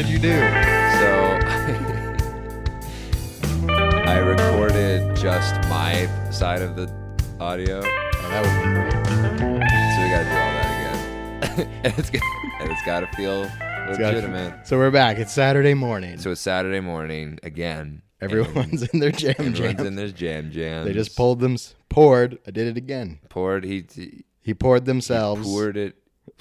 did you do? So I recorded just my side of the audio. Oh, that would be great. So we got to do all that again. and it's got to feel legitimate. So we're back. It's Saturday morning. So it's Saturday morning again. Everyone's in their jam. Everyone's in their jams. They just poured. I did it again. Poured. He poured themselves. He poured it.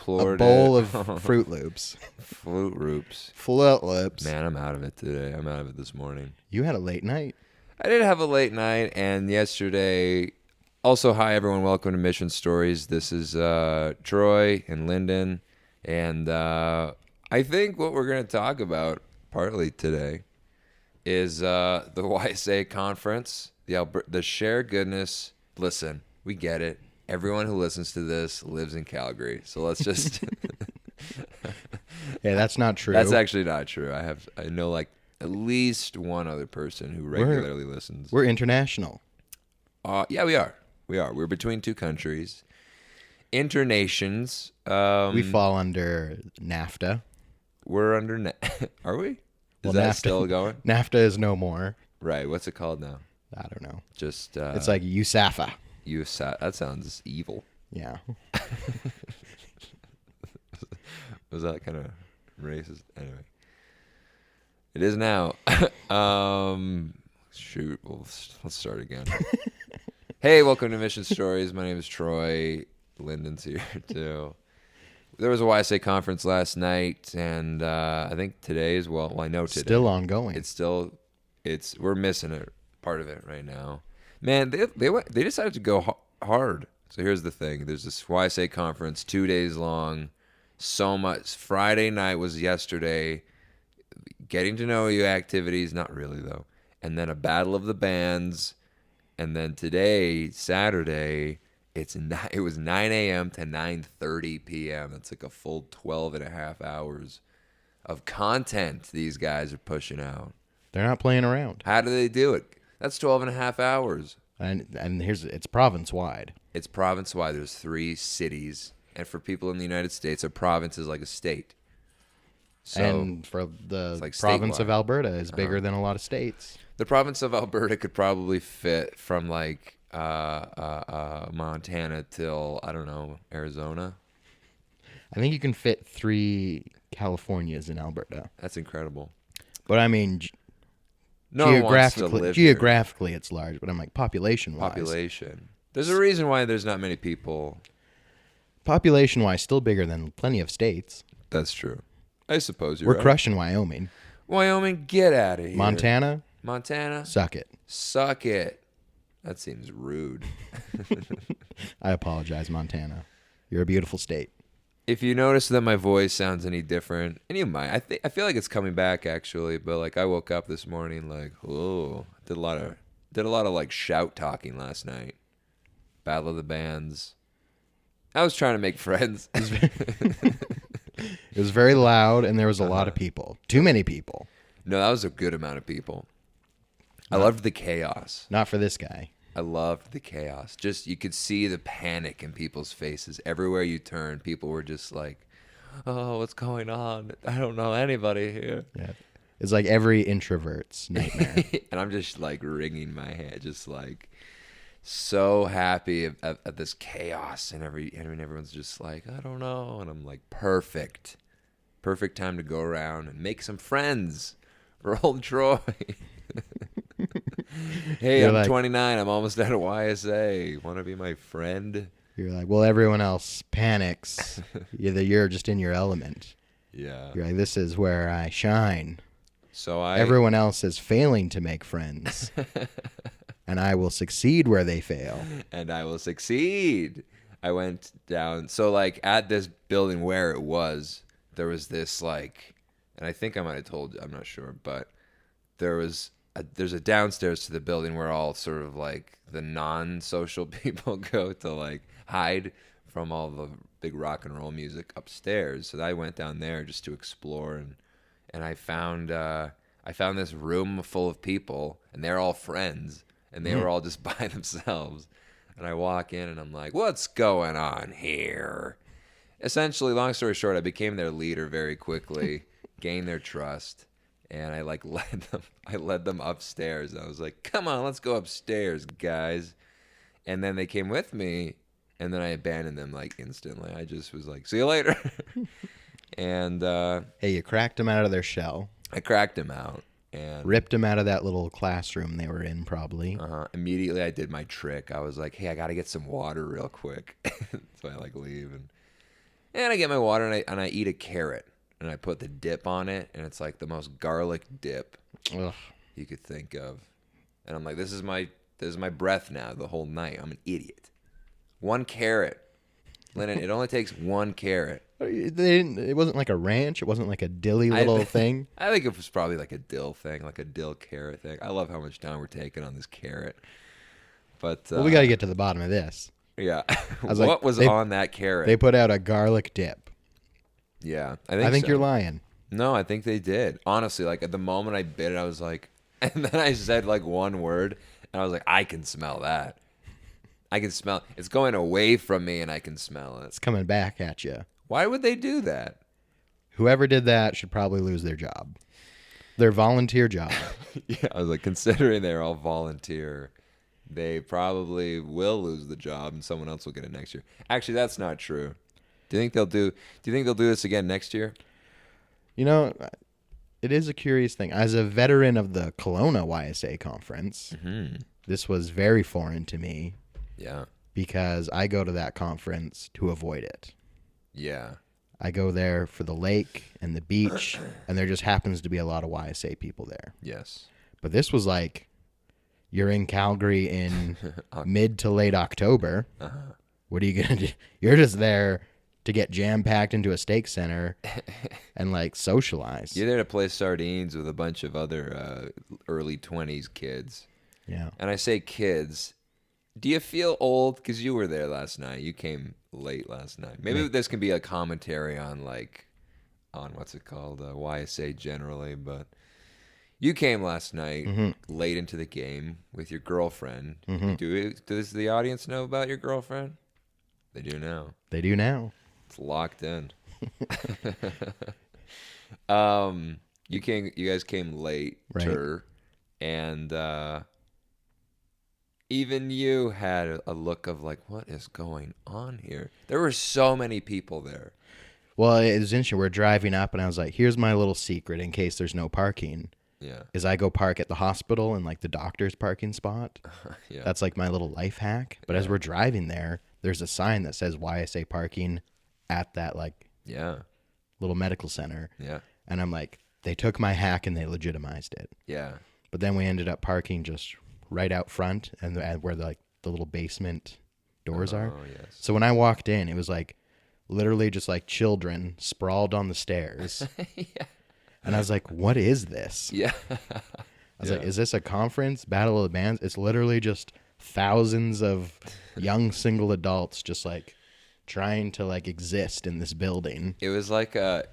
A bowl of Fruit Loops. Fruit Loops. Fruit Loops. Man, I'm out of it today. I'm out of it this morning. You had a late night. I did have a late night, and yesterday. Also, hi everyone. Welcome to Mission Stories. This is Troy and Lyndon, and I think what we're going to talk about partly today is the YSA conference, the Share Goodness. Listen, we get it. Everyone who listens to this lives in Calgary, so let's just. Yeah, that's not true. That's actually not true. I know like at least one other person who regularly listens. We're international. Yeah, we are. We're between two countries, internations. We fall under NAFTA. We're under. Are we? Is that still going? NAFTA is no more. Right. What's it called now? I don't know. Just. It's like USAFA. That sounds evil. Yeah. Was that kind of racist? Anyway, it is now. Shoot. Let's start again. Hey, welcome to Mission Stories. My name is Troy. Lyndon's here too. There was a YSA conference last night, and I think today as well. Well, I know today. Still ongoing. We're missing a part of it right now. Man, they decided to go hard. So here's the thing. There's this YSA conference, 2 days long. So much. Friday night was yesterday. Getting to know you activities. Not really, though. And then a battle of the bands. And then today, Saturday, it was 9 a.m. to 9:30 p.m. That's like a full 12 and a half hours of content these guys are pushing out. They're not playing around. How do they do it? That's 12 and a half hours. And it's province-wide. It's province-wide. There's 3 cities. And for people in the United States, a province is like a state. So and for the like province statewide. of Alberta is bigger than a lot of states. The province of Alberta could probably fit from like Montana till, I don't know, Arizona. I think you can fit 3 Californias in Alberta. That's incredible. But I mean, No one wants to live geographically it's large, but I'm like population-wise. Population. There's a reason why there's not many people. Population-wise, still bigger than plenty of states. That's true. I suppose We're crushing Wyoming. Wyoming, get out of here. Montana, suck it. That seems rude. I apologize, Montana. You're a beautiful state. If you notice that my voice sounds any different, and you might, I feel like it's coming back actually. But like I woke up this morning like, whoa, did a lot of like shout talking last night. Battle of the Bands. I was trying to make friends. It was very loud, and there was a lot of people. Too many people. No, that was a good amount of people. I loved the chaos. Not for this guy. I loved the chaos. Just you could see the panic in people's faces. Everywhere you turn, people were just like, "Oh, what's going on? I don't know anybody here." Yeah. It's like every introvert's nightmare. And I'm just like wringing my hand, just like so happy at this chaos, and everyone's just like, "I don't know," and I'm like, perfect time to go around and make some friends for old Troy. Hey, I'm 29. I'm almost out of YSA. Want to be my friend? You're like, well, everyone else panics. You're just in your element. Yeah. You're like, this is where I shine. So everyone else is failing to make friends. And I will succeed where they fail. And I will succeed. I went down. So like at this building where it was, there was this like, and I think I might have told you, I'm not sure, but there's a downstairs to the building where all sort of like the non-social people go to like hide from all the big rock and roll music upstairs. So I went down there just to explore, and I found this room full of people, and they're all friends, and they were all just by themselves. And I walk in, and I'm like, what's going on here? Essentially, long story short, I became their leader very quickly. gain their trust, and I like led them upstairs. I was like, "Come on, let's go upstairs, guys." And then they came with me, and then I abandoned them like instantly. I just was like, "See you later." And Hey, you cracked them out of their shell. I cracked them out and Ripped them out of that little classroom they were in, probably. immediately I did my trick. I was like, "Hey, I got to get some water real quick." So I like leave and I get my water and I eat a carrot and I put the dip on it, and it's like the most garlic dip Ugh. you could think of. And I'm like, this is my breath now the whole night. I'm an idiot. One carrot. Lyndon, it only takes one carrot. It wasn't like a ranch. It wasn't like a dilly little thing. I think it was probably like a dill thing, like a dill carrot thing. I love how much time we're taking on this carrot. But Well, we got to get to the bottom of this. yeah. was What like, was on that carrot? They put out a garlic dip. Yeah, I think so. you're lying. No, I think they did. Honestly, like at the moment I bit it, I was like, and then I said like one word, and I was like, I can smell that. I can smell it's going away from me, and I can smell it. It's coming back at you. Why would they do that? Whoever did that should probably lose their job. Their volunteer job. Yeah, I was like, considering they're all volunteer, they probably will lose the job, and someone else will get it next year. Actually, that's not true. Do you think they'll do this again next year? You know, it is a curious thing. As a veteran of the Kelowna YSA conference, this was very foreign to me. Yeah. Because I go to that conference to avoid it. Yeah. I go there for the lake and the beach, and there just happens to be a lot of YSA people there. Yes. But this was like, you're in Calgary in mid to late October. Uh-huh. What are you going to do? You're just there to get jam-packed into a steak center and, like, socialize. You're there to play sardines with a bunch of other early 20s kids. Yeah. And I say kids. Do you feel old? Because you were there last night. You came late last night. Maybe this can be a commentary on, like, on what's it called, YSA generally. But you came last night late into the game with your girlfriend. Does the audience know about your girlfriend? They do now. They do now. It's locked in. You guys came late, Right. and even you had a look of like, what is going on here? There were so many people there. Well, it was interesting. We're driving up, and I was like, here's my little secret in case there's no parking. Yeah. Is I go park at the hospital in, like, the doctor's parking spot. Yeah. That's, like, my little life hack. But as we're driving there, there's a sign that says YSA parking at that, like, little medical center. Yeah. And I'm like, they took my hack and they legitimized it. Yeah. But then we ended up parking just right out front and where the little basement doors are. Oh, yes. So when I walked in, it was like literally just like children sprawled on the stairs. Yeah. And I was like, what is this? Yeah. I was like, is this a conference? Battle of the Bands? It's literally just thousands of young single adults just like trying to like exist in this building. It was like a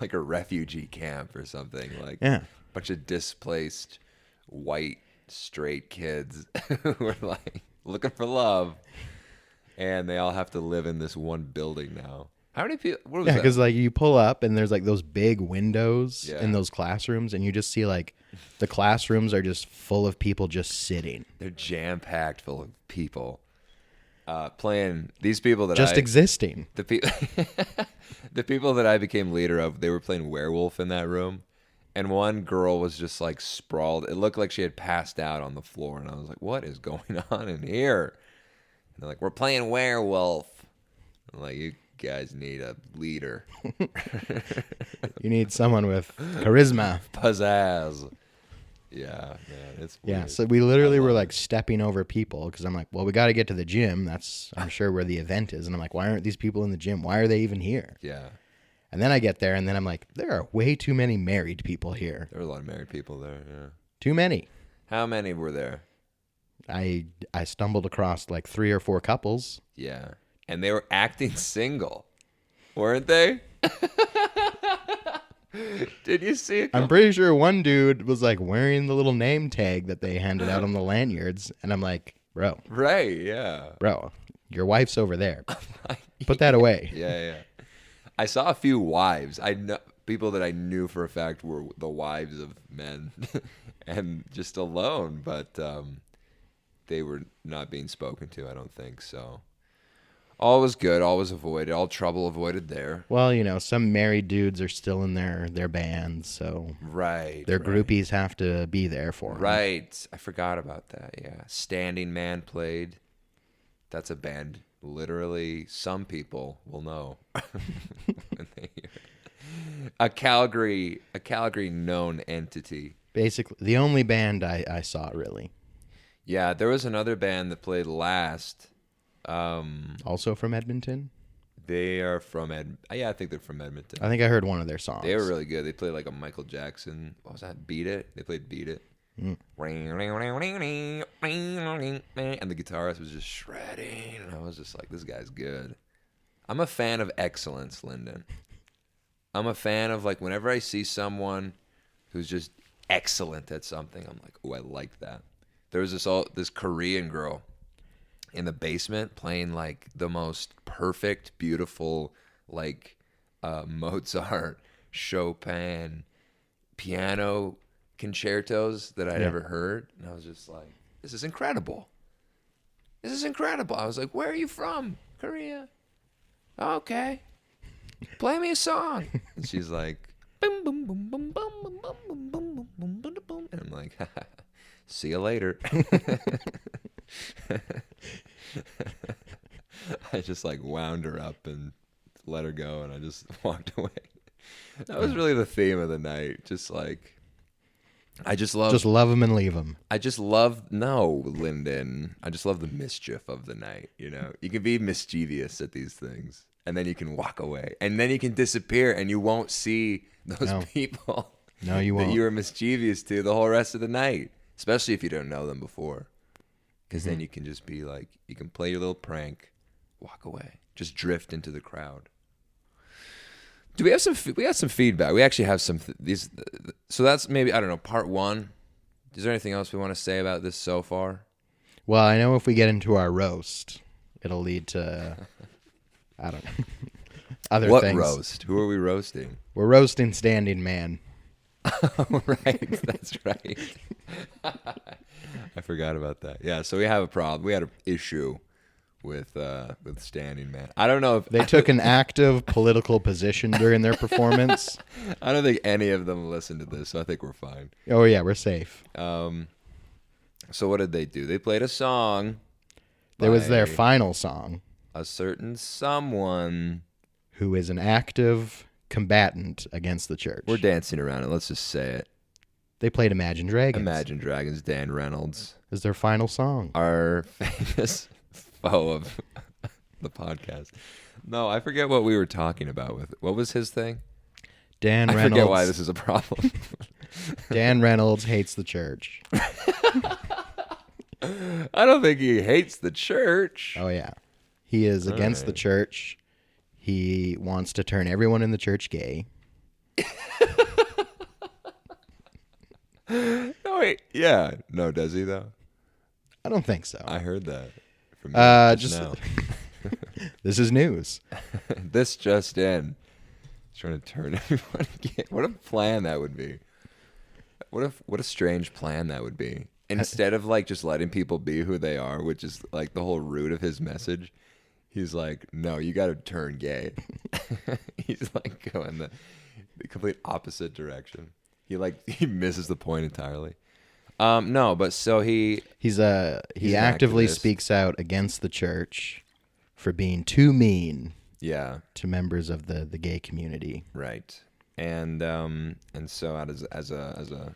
like a refugee camp or something. Like Yeah. bunch of displaced white straight kids who were like looking for love, and they all have to live in this one building now. How many people? What was Yeah, that? because like you pull up and there's like those big windows Yeah. in those classrooms, and you just see like the classrooms are just full of people just sitting, They're jam packed full of people playing. These people that just existing. the people the people that I became leader of, they were playing werewolf in that room, and one girl was just like sprawled. It looked like she had passed out on the floor, and I was like, "What is going on in here?" And they're like, "We're playing werewolf." I'm like, "You guys need a leader." You need someone with charisma. Pizzazz. Yeah, man, it's weird. Yeah, so we literally were like stepping over people because I'm like, well, we got to get to the gym. That's, I'm sure, where the event is. And I'm like, why aren't these people in the gym? Why are they even here? Yeah, And then I get there, and then I'm like, there are way too many married people here. there were a lot of married people there. Yeah. Too many. How many were there? I stumbled across like 3 or 4 couples. Yeah, and they were acting single, weren't they? Did you see it? I'm pretty sure one dude was like wearing the little name tag that they handed out on the lanyards. And I'm like, bro, Yeah. your wife's over there. Put that away. Yeah. I saw a few wives. I know people that I knew for a fact were the wives of men and just alone, but they were not being spoken to, I don't think. So all was good, all was avoided, all trouble avoided there. Well, some married dudes are still in their bands, so their groupies have to be there for them. Right. I forgot about that, yeah. Standing Man played. That's a band literally some people will know when they hear it. A Calgary known entity. Basically, the only band I saw, really. Yeah, there was another band that played last. Also from Edmonton? They are from I think they're from Edmonton. I think I heard one of their songs. They were really good. They played like a Michael Jackson. What was that? Beat It? They played Beat It. And the guitarist was just shredding. And I was just like, this guy's good. I'm a fan of excellence, Lyndon. I'm a fan of, like, whenever I see someone who's just excellent at something, I'm like, oh, I like that. There was this Korean girl in the basement playing, like, the most perfect, beautiful, like, Mozart, Chopin, piano concertos that I'd ever heard. And I was just like, this is incredible. This is incredible. I was like, where are you from? Korea. Okay. Play me a song. And she's like, boom, boom, boom, boom, boom, boom, boom, boom, boom, boom, boom, boom. And I'm like, see you later. I just like wound her up and let her go, and I just walked away. That was really the theme of the night. Just like, I just love him and leave him. No, Lyndon. I just love the mischief of the night. You can be mischievous at these things, and then you can walk away, and then you can disappear, and you won't see those people. No, you won't. That you were mischievous to the whole rest of the night, especially if you don't know them before, because then you can just be like, you can play your little prank, walk away, just drift into the crowd. Do we have some? We got some feedback. We actually have some these. So that's maybe, I don't know, part one. Is there anything else we want to say about this so far? Well, I know if we get into our roast, it'll lead to I don't know, other what things. What roast? Who are we roasting? We're roasting Standing Man. Oh, right, that's right. I forgot about that. Yeah, so we have a problem. We had an issue with Standing Man. I don't know if they took an active political position during their performance. I don't think any of them listened to this, so I think we're fine. Oh yeah, we're safe. So what did they do? They played a song. There was their final song. A certain someone who is an active combatant against the church. We're dancing around it. Let's just say it. They played Imagine Dragons. Imagine Dragons, Dan Reynolds. Is their final song. Our famous foe of the podcast. No, I forget what we were talking about with. What was his thing? Dan Reynolds. I forget why this is a problem. Dan Reynolds hates the church. I don't think he hates the church. Oh, yeah. He is against the church. He wants to turn everyone in the church gay. No, wait. Yeah. No, does he, though? I don't think so. I heard that from you just now. This is news. This just in. He's trying to turn everyone gay. What a plan that would be. What a strange plan that would be. Instead of like just letting people be who they are, which is like the whole root of his message, he's like, no, you got to turn gay. He's like going the complete opposite direction. He misses the point entirely. No, but so he actively speaks out against the church for being too mean. Yeah. To members of the gay community. Right. And so as a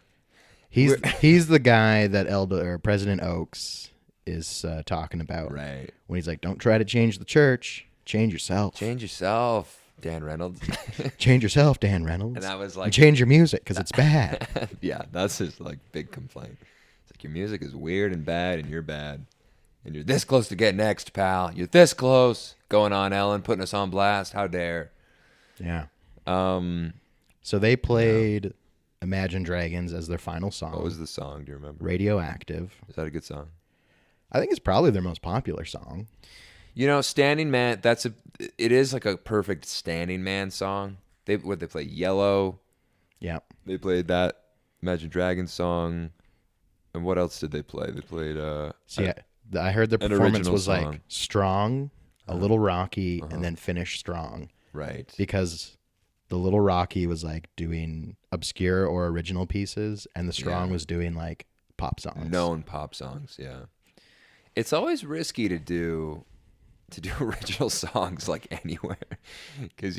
He's the guy that President Oakes is talking about. Right. When he's like, don't try to change the church. Change yourself. Change yourself, Dan Reynolds. Change yourself, Dan Reynolds. And I was like... And change your music because it's bad. Yeah, that's his like big complaint. It's like, your music is weird and bad and you're bad. And you're this close to getting next, pal. You're this close. Going on, Ellen, putting us on blast. How dare. Yeah. So they played... Imagine Dragons as their final song. What was the song? Do you remember? Radioactive. Is that a good song? I think it's probably their most popular song. Standing Man, it is like a perfect Standing Man song. They play Yellow. Yeah. They played that Imagine Dragons song. And what else did they play? They played I heard the performance original was song. like strong, a little rocky, and then finish strong. Right. Because the little rocky was like doing obscure or original pieces, and the strong was doing like pop songs. Known pop songs, yeah. It's always risky to do original songs like anywhere, because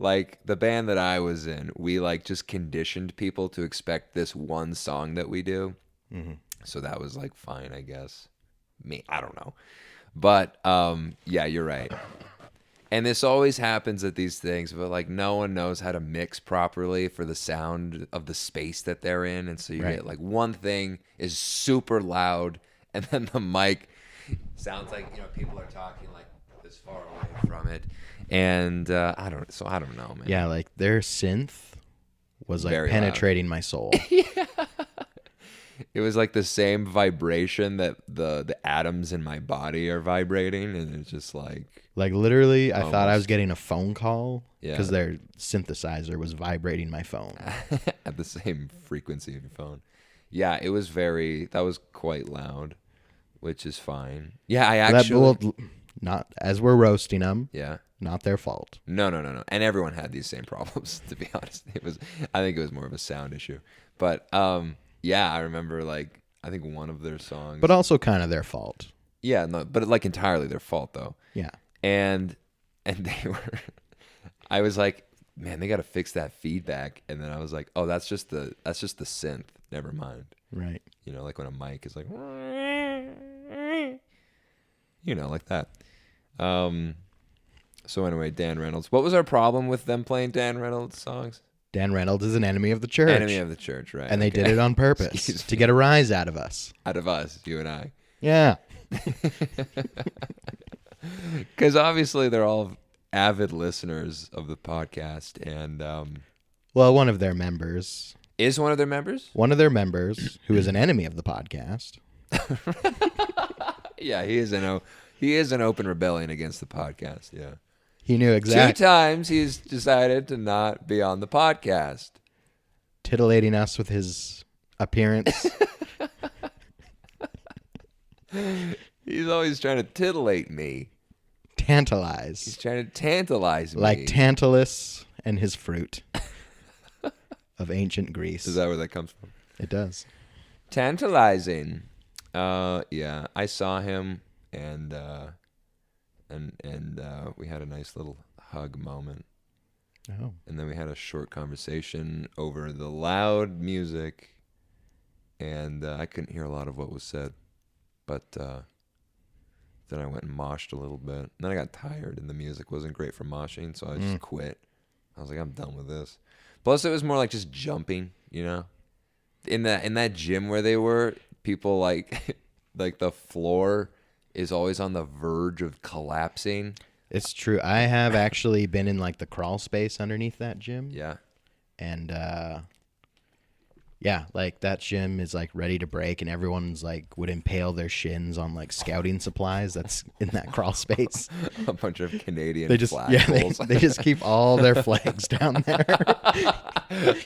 like the band that I was in, we like just conditioned people to expect this one song that we do. Mm-hmm. So that was like fine, I guess. I don't know, but yeah, you're right. And this always happens at these things, but like no one knows how to mix properly for the sound of the space that they're in. And so you get like one thing is super loud, and then the mic sounds like, people are talking like this far away from it. And I don't know, man. Yeah, like their synth was like Very penetrating my soul. It was like the same vibration that the atoms in my body are vibrating, and it's just like literally, I thought I was getting a phone call Yeah. because their synthesizer was vibrating my phone. at the same frequency of your phone. Yeah, that was quite loud, which is fine. Yeah, I actually not as we're roasting them. Yeah. Not their fault. No. And everyone had these same problems, to be honest. I think it was more of a sound issue. But yeah, I remember like I think one of their songs. But also kind of their fault. Yeah, no, but like entirely their fault though. Yeah. And they were I was like, man, they got to fix that feedback. And then I was like, oh, that's just the synth. Never mind. Right. Like when a mic is like like that. So anyway, Dan Reynolds. What was our problem with them playing Dan Reynolds songs? Dan Reynolds is an enemy of the church. Enemy of the church, right? And they did it on purpose to get a rise out of us. Out of us, you and I. Yeah. Because obviously they're all avid listeners of the podcast. And well, one of their members. Is one of their members? One of their members, who is an enemy of the podcast. Yeah, he is an open rebellion against the podcast, yeah. He knew exactly. 2 times he's decided to not be on the podcast. Titillating us with his appearance. He's always trying to titillate me. Tantalize. He's trying to tantalize me. Like Tantalus and his fruit of ancient Greece. Is that where that comes from? It does. Tantalizing. Yeah, I saw him and we had a nice little hug moment. Oh. And then we had a short conversation over the loud music, and I couldn't hear a lot of what was said. But then I went and moshed a little bit. And then I got tired, and the music wasn't great for moshing, so I just quit. I was like, I'm done with this. Plus, it was more like just jumping, In that gym where they were, people like the floor is always on the verge of collapsing. It's true. I have actually been in like the crawl space underneath that gym. Yeah. And yeah, like that gym is like ready to break, and everyone's like would impale their shins on like scouting supplies that's in that crawl space. A bunch of Canadian flagpoles. They just keep all their flags down there.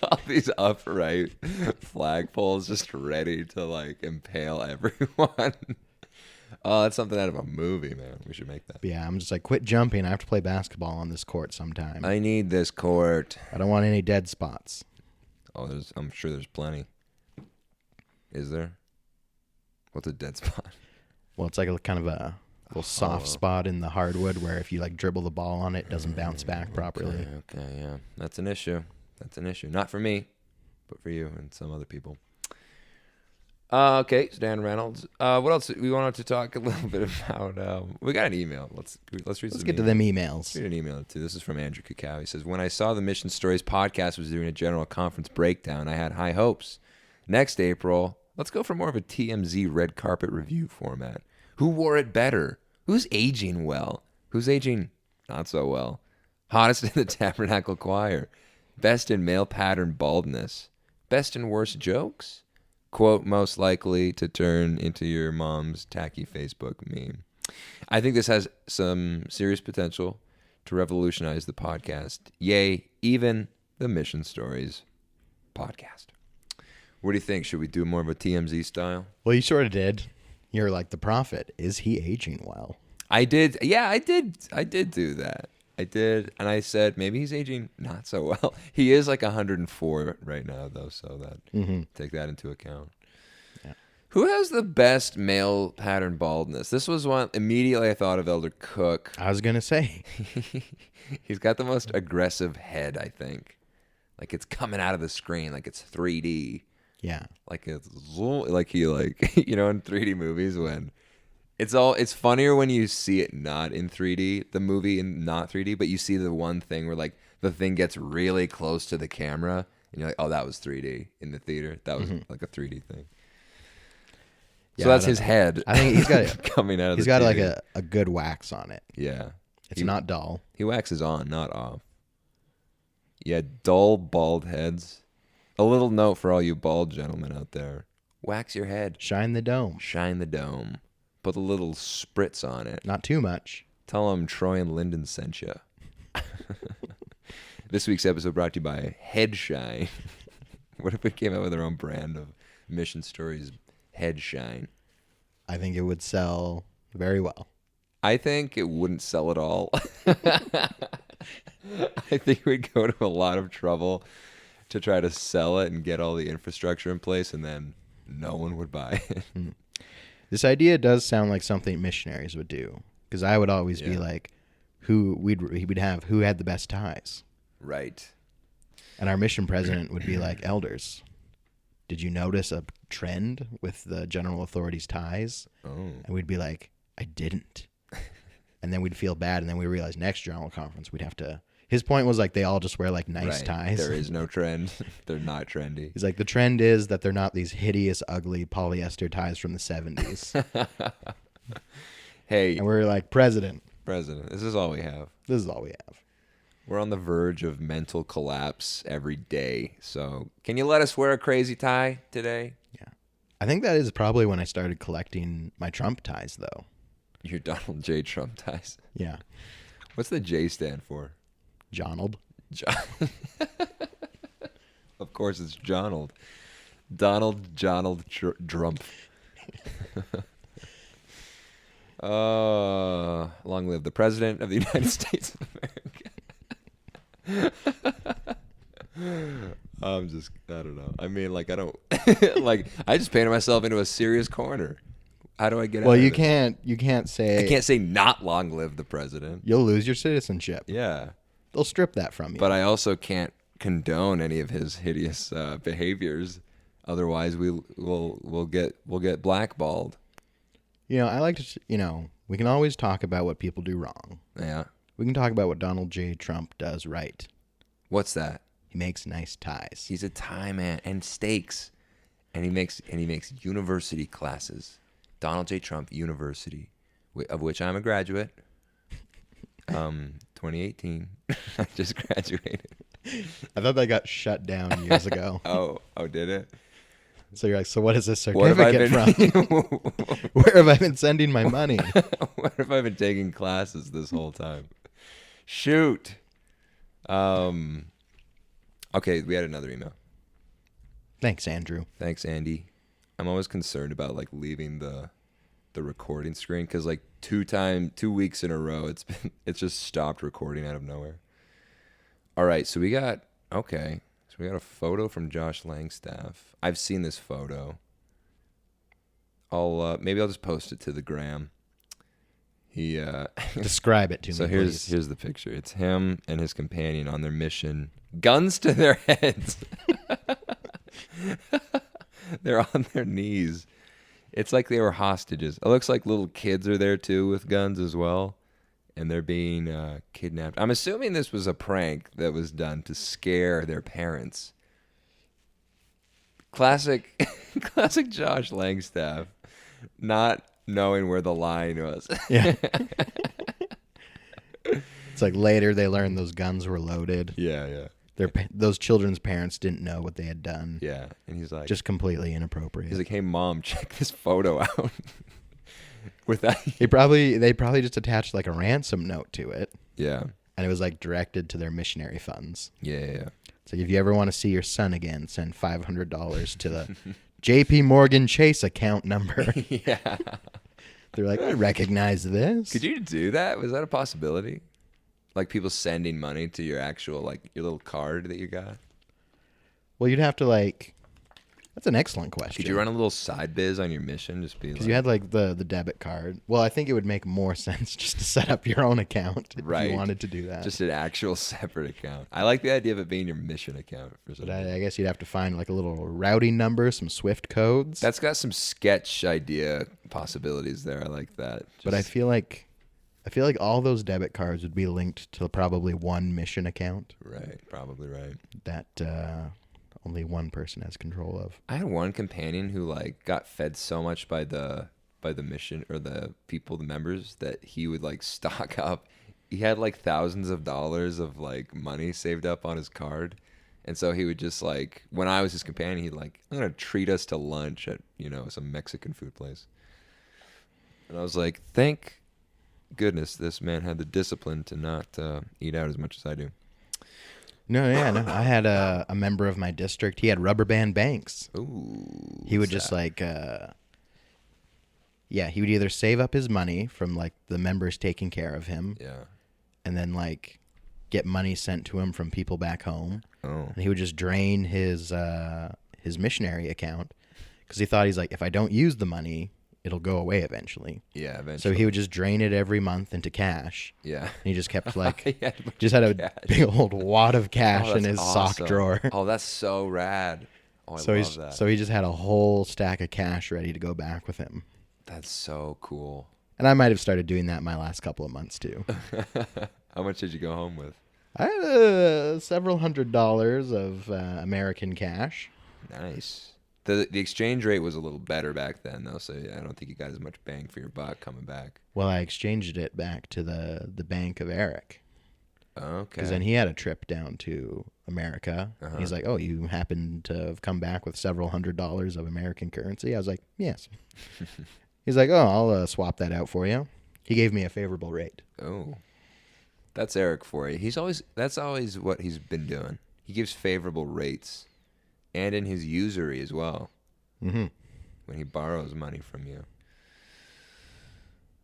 All these upright flagpoles just ready to like impale everyone. Oh, that's something out of a movie, man. We should make that. Yeah, I'm just like, quit jumping. I have to play basketball on this court sometime. I need this court. I don't want any dead spots. Oh, I'm sure there's plenty. Is there? What's a dead spot? Well, it's like a kind of a little soft spot in the hardwood where if you like dribble the ball on it, it doesn't bounce back properly. Okay, yeah. That's an issue. Not for me, but for you and some other people. Okay, so Dan Reynolds. What else? We wanted to talk a little bit about. We got an email. Let's read. Let's get to them emails. Read an email too. This is from Andrew Kakao. He says, "When I saw the Mission Stories podcast was doing a general conference breakdown, I had high hopes. Next April, let's go for more of a TMZ red carpet review format. Who wore it better? Who's aging well? Who's aging not so well? Hottest in the Tabernacle Choir. Best in male pattern baldness. Best and worst jokes." Quote, most likely to turn into your mom's tacky Facebook meme. I think this has some serious potential to revolutionize the podcast. Yay, even the Mission Stories podcast. What do you think? Should we do more of a TMZ style? Well, you sort of did. You're like the prophet. Is he aging well? I did. Yeah, I did. I did do that. I did. And I said, maybe he's aging not so well. He is like 104 right now, though. So that take that into account. Yeah. Who has the best male pattern baldness? This was one. Immediately I thought of Elder Cook. I was going to say. He's got the most aggressive head, I think. Like it's coming out of the screen. Like it's 3D. Yeah. Like it's like he like, you know, in 3D movies when it's funnier when you see it not in 3D, the movie in not 3D, but you see the one thing where like the thing gets really close to the camera and you're like, oh, that was 3D in the theater. That was like a 3D thing. Yeah, so that's his head. I think he's got it coming out of he's the got TV. like a good wax on it. Yeah. It's not dull. He waxes on, not off. Yeah, dull bald heads. A little note for all you bald gentlemen out there. Wax your head. Shine the dome. Shine the dome. Put a little spritz on it. Not too much. Tell them Troy and Lyndon sent you. This week's episode brought to you by Head Shine. What if we came out with our own brand of Mission Stories Head Shine? I think it would sell very well. I think it wouldn't sell at all. I think we'd go to a lot of trouble to try to sell it and get all the infrastructure in place, and then no one would buy it. This idea does sound like something missionaries would do, because I would always be like, who had the best ties, right? And our mission president would be like, elders, did you notice a trend with the general authorities' ties? Oh, and we'd be like, I didn't. And then we'd feel bad, and then we realized next general conference we'd have to. His point was like they all just wear like nice ties. There is no trend. They're not trendy. He's like, the trend is that they're not these hideous, ugly polyester ties from the 70s. Hey, and we're like, President, this is all we have. This is all we have. We're on the verge of mental collapse every day. So can you let us wear a crazy tie today? Yeah. I think that is probably when I started collecting my Trump ties, though. Your Donald J. Trump ties. Yeah. What's the J stand for? Jonald. Of course, it's Jonald. Donald Trump. Long live the President of the United States of America. I don't know. I mean, like, I don't, like, I just painted myself into a serious corner. How do I get out of it? Well, you can't say. I can't say not long live the president. You'll lose your citizenship. Yeah. They'll strip that from you. But I also can't condone any of his hideous behaviors. Otherwise, we'll get blackballed. You know, I like to, we can always talk about what people do wrong. Yeah. We can talk about what Donald J. Trump does right. What's that? He makes nice ties. He's a tie man and steaks. And he makes university classes. Donald J. Trump University, of which I'm a graduate. 2018. I just graduated. I thought that got shut down years ago. Oh, did it? So you're like, so what is this certificate from? Where have I been sending my money? Where have I been taking classes this whole time? Shoot. Okay, we had another email. Thanks, Andrew. Thanks, Andy. I'm always concerned about like leaving the recording screen because like 2 weeks in a row it's just stopped recording out of nowhere. All right, so we got a photo from Josh Langstaff. I've seen this photo. Maybe I'll just post it to the gram. He describe it to me. So here's the picture. It's him and his companion on their mission, guns to their heads. They're on their knees. It's like they were hostages. It looks like little kids are there too with guns as well, and they're being kidnapped. I'm assuming this was a prank that was done to scare their parents. Classic Josh Langstaff, not knowing where the line was. Yeah. It's like later they learned those guns were loaded. Yeah. Those children's parents didn't know what they had done. Yeah, and he's like, just completely inappropriate. He's like, "Hey, Mom, check this photo out." With that, they probably just attached like a ransom note to it. Yeah, and it was like directed to their missionary funds. Yeah. It's like, if you ever want to see your son again, send $500 to the JP Morgan Chase account number. Yeah. They're like, I recognize this. Could you do that? Was that a possibility? Like people sending money to your actual, like your little card that you got? Well, you'd have to like, that's an excellent question. Could you run a little side biz on your mission? Just be because you had like the debit card. Well, I think it would make more sense just to set up your own account if you wanted to do that. Just an actual separate account. I like the idea of it being your mission account. But I guess you'd have to find like a little routing number, some Swift codes. That's got some sketch idea possibilities there. I like that. But I feel like all those debit cards would be linked to probably one mission account. Right, probably right. That only one person has control of. I had one companion who like got fed so much by the mission or the members that he would like stock up. He had like thousands of dollars of like money saved up on his card. And so he would just like, when I was his companion, he'd like, I'm going to treat us to lunch at, some Mexican food place. And I was like, thank goodness this man had the discipline to not eat out as much as I do. No. I had a member of my district. He had rubber band banks. Ooh. He would just like, he would either save up his money from like the members taking care of him. Yeah. And then like get money sent to him from people back home. Oh. And he would just drain his missionary account because he thought, he's like, if I don't use the money, it'll go away eventually. Yeah, eventually. So he would just drain it every month into cash. Yeah. And he just kept like, had just had a cash. big old wad of cash in his awesome. sock drawer. Oh, that's so rad. Oh, I love that. So he just had a whole stack of cash ready to go back with him. That's so cool. And I might have started doing that my last couple of months too. How much did you go home with? I had several $100s of American cash. Nice. The exchange rate was a little better back then, though, so I don't think you got as much bang for your buck coming back. Well, I exchanged it back to the bank of Eric. Okay. Because then he had a trip down to America. Uh-huh. He's like, oh, you happen to have come back with several $100s of American currency? I was like, yes. He's like, oh, I'll swap that out for you. He gave me a favorable rate. Oh. That's Eric for you. That's always what he's been doing. He gives favorable rates. And in his usury as well. Mm-hmm. When he borrows money from you.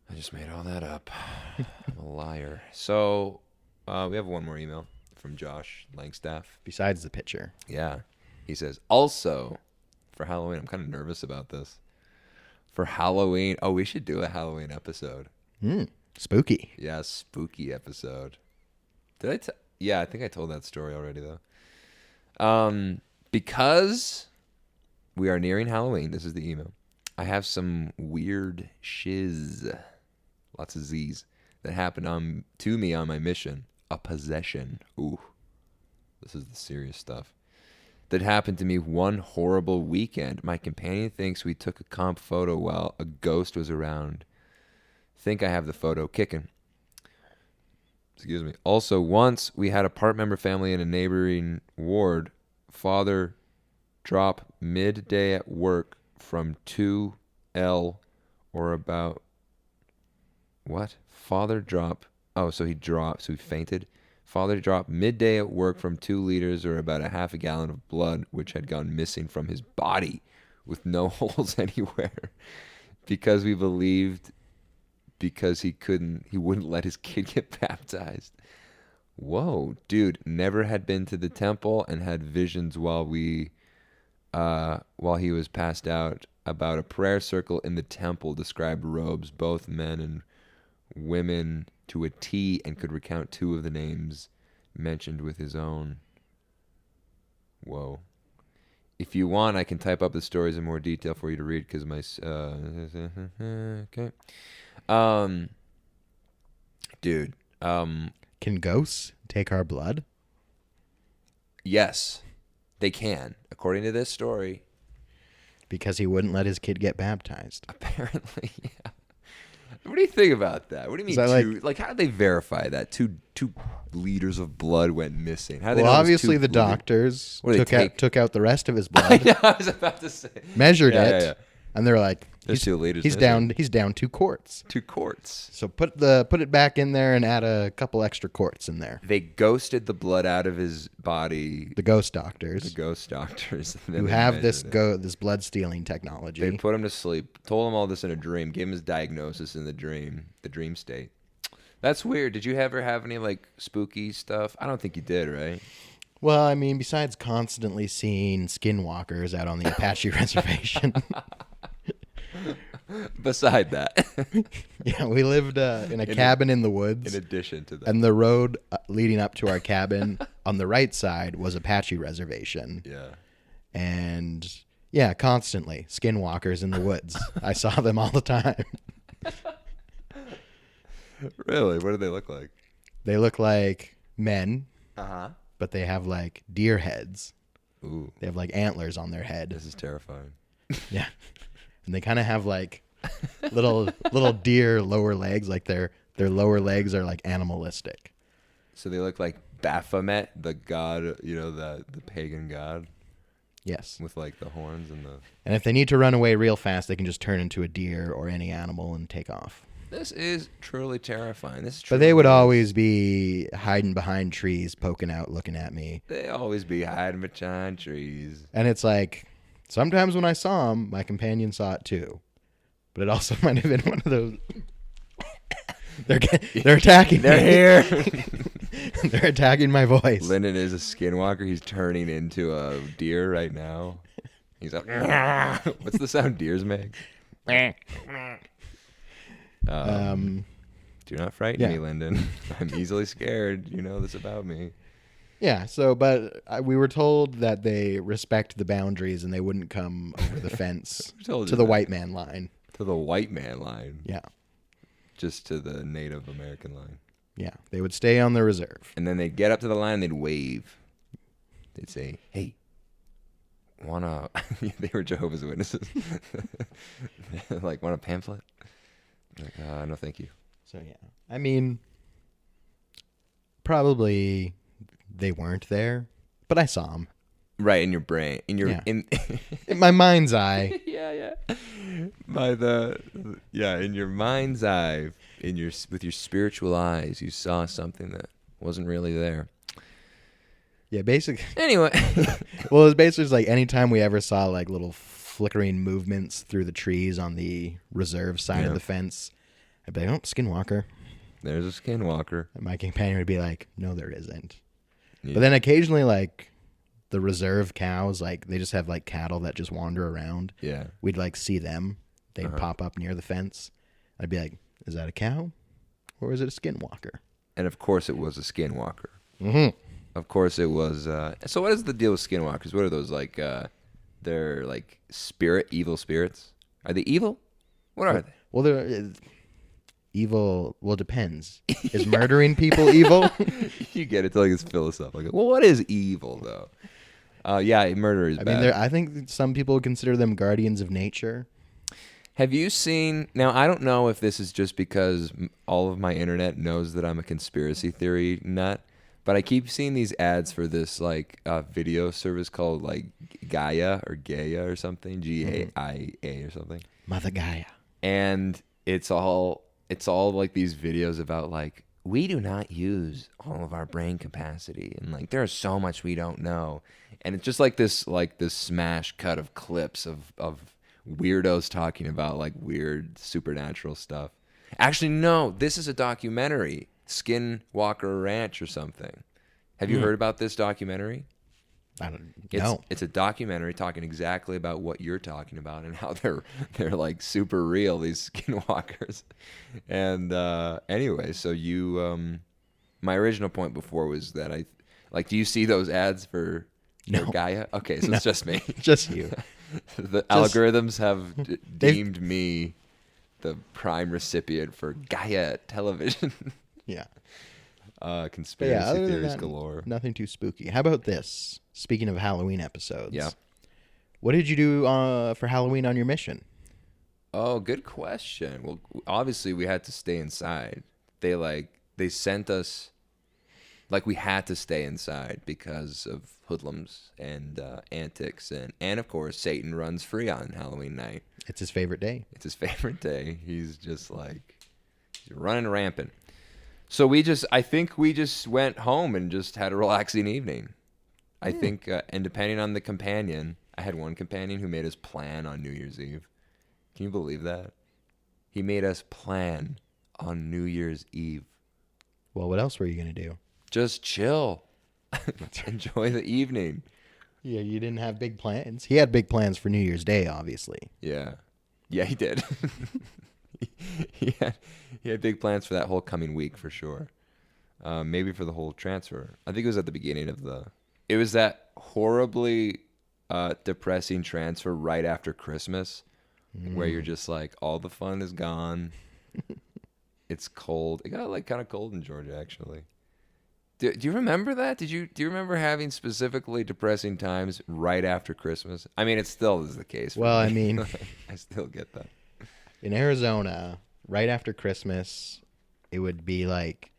I just made all that up. I'm a liar. So, we have one more email from Josh Langstaff. Besides the picture. Yeah. He says, also, for Halloween, I'm kind of nervous about this. For Halloween, we should do a Halloween episode. Spooky. Yeah, spooky episode. Yeah, I think I told that story already, though. Because we are nearing Halloween, this is the email. I have some weird shiz, lots of Z's, that happened to me on my mission. A possession. Ooh, this is the serious stuff. That happened to me one horrible weekend. My companion thinks we took a comp photo while a ghost was around. Think I have the photo kicking. Excuse me. Also, once we had a part member family in a neighboring ward. Father drop midday at work from 2L or about what? Father drop. Oh, so he dropped. So he fainted. Father dropped midday at work from 2 liters or about a half a gallon of blood, which had gone missing from his body with no holes anywhere because we believed because he wouldn't let his kid get baptized. Whoa, dude, never had been to the temple and had visions while he was passed out about a prayer circle in the temple, described robes, both men and women to a T, and could recount 2 of the names mentioned with his own. Whoa. If you want, I can type up the stories in more detail for you to read because my... okay. Dude. Can ghosts take our blood? Yes, they can, according to this story. Because he wouldn't let his kid get baptized. Apparently, yeah. What do you think about that? What do you mean? How did they verify that? Two liters of blood went missing. How did they know obviously the doctors took out the rest of his blood. Yeah, I was about to say. Measured it. Yeah. And they're like, There's 2 liters he's missing. down 2 quarts. 2 quarts. So put it back in there and add a couple extra quarts in there. They ghosted the blood out of his body. The ghost doctors. The ghost doctors. Who have this blood stealing technology. They put him to sleep, told him all this in a dream, gave him his diagnosis in the dream state. That's weird. Did you ever have any like spooky stuff? I don't think you did, right? Well, I mean, besides constantly seeing skinwalkers out on the Apache reservation. Beside that. Yeah, we lived in a cabin in the woods. In addition to that. And the road leading up to our cabin on the right side was Apache reservation. Yeah. And yeah, constantly skinwalkers in the woods. I saw them all the time. Really? What do they look like? They look like men. Uh-huh. But they have like deer heads. Ooh. They have like antlers on their head. This is terrifying. Yeah. And they kind of have like little deer lower legs, like their lower legs are like animalistic. So they look like Baphomet, the god, the pagan god. Yes. With like the horns and the... And if they need to run away real fast, they can just turn into a deer or any animal and take off. This is truly terrifying. But they would always be hiding behind trees, poking out, looking at me. They always be hiding behind trees. And it's like, sometimes when I saw them, my companion saw it too. But it also might have been one of those... They're attacking me. They're here. They're attacking my voice. Lyndon is a skinwalker. He's turning into a deer right now. He's like, what's the sound deers make? Do not frighten me, Lyndon. I'm easily scared. You know this about me. Yeah, but we were told that they respect the boundaries and they wouldn't come over the fence to the white man line. To the white man line? Yeah. Just to the Native American line. Yeah, they would stay on the reserve. And then they'd get up to the line and they'd wave. They'd say, hey, wanna... They were Jehovah's Witnesses. Like, want a pamphlet? Like, no, thank you. So, yeah. I mean, probably they weren't there, but I saw them. Right, in your brain. In my mind's eye. Yeah. In your mind's eye, with your spiritual eyes, you saw something that wasn't really there. Yeah, basically. Anyway. Well, it was basically like anytime we ever saw like little flickering movements through the trees on the reserve side of the fence, I'd be like, oh, skinwalker. There's a skinwalker. And my companion would be like, no, there isn't. Yeah. But then occasionally, like, the reserve cows, like, they just have, like, cattle that just wander around. Yeah. We'd, like, see them. They'd pop up near the fence. I'd be like, is that a cow? Or is it a skinwalker? And, of course, it was a skinwalker. Mm-hmm. Of course, it was... So what is the deal with skinwalkers? What are those, like... they're, like, evil spirits? Are they evil? What are they? Well, they're... Evil, well, depends. Is murdering people evil? You get it, like it's philosophical. Well, what is evil, though? Murder is bad. I mean, I think some people consider them guardians of nature. Have you seen... Now, I don't know if this is just because all of my internet knows that I'm a conspiracy theory nut, but I keep seeing these ads for this, like, video service called, like, Gaia or or something. Gaia or something. Mother Gaia. And it's all like these videos about like, we do not use all of our brain capacity. And like, there's so much we don't know. And it's just like this smash cut of clips of weirdos talking about like weird supernatural stuff. Actually, no, this is a documentary, Skinwalker Ranch or something. Have you heard about this documentary? I don't know. It's a documentary talking exactly about what you're talking about and how they're like super real, these skinwalkers. And anyway, so you my original point before was that do you see those ads for Gaia? Okay, so it's just me. Just you. The algorithms have deemed me the prime recipient for Gaia television. Yeah. Conspiracy theories galore. Nothing too spooky. How about this? Speaking of Halloween episodes. Yeah. What did you do for Halloween on your mission? Oh, good question. Well, obviously we had to stay inside. They sent us Like we had to stay inside because of hoodlums and antics, and of course Satan runs free on Halloween night. It's his favorite day. It's his favorite day. He's just like he's running rampant. So I think we just went home and just had a relaxing evening. I think, and depending on the companion, I had one companion who made us plan on New Year's Eve. Can you believe that? He made us plan on New Year's Eve. Well, what else were you going to do? Just chill. Enjoy the evening. Yeah, you didn't have big plans. He had big plans for New Year's Day, obviously. Yeah. Yeah, he did. he had big plans for that whole coming week for sure. Maybe for the whole transfer. I think it was at the beginning of it was that horribly depressing transfer right after Christmas where you're just like, all the fun is gone. It's cold. It got like kind of cold in Georgia, actually. Do you remember that? Do you remember having specifically depressing times right after Christmas? I mean, it still is the case. Well, I mean, I still get that. In Arizona, right after Christmas, it would be like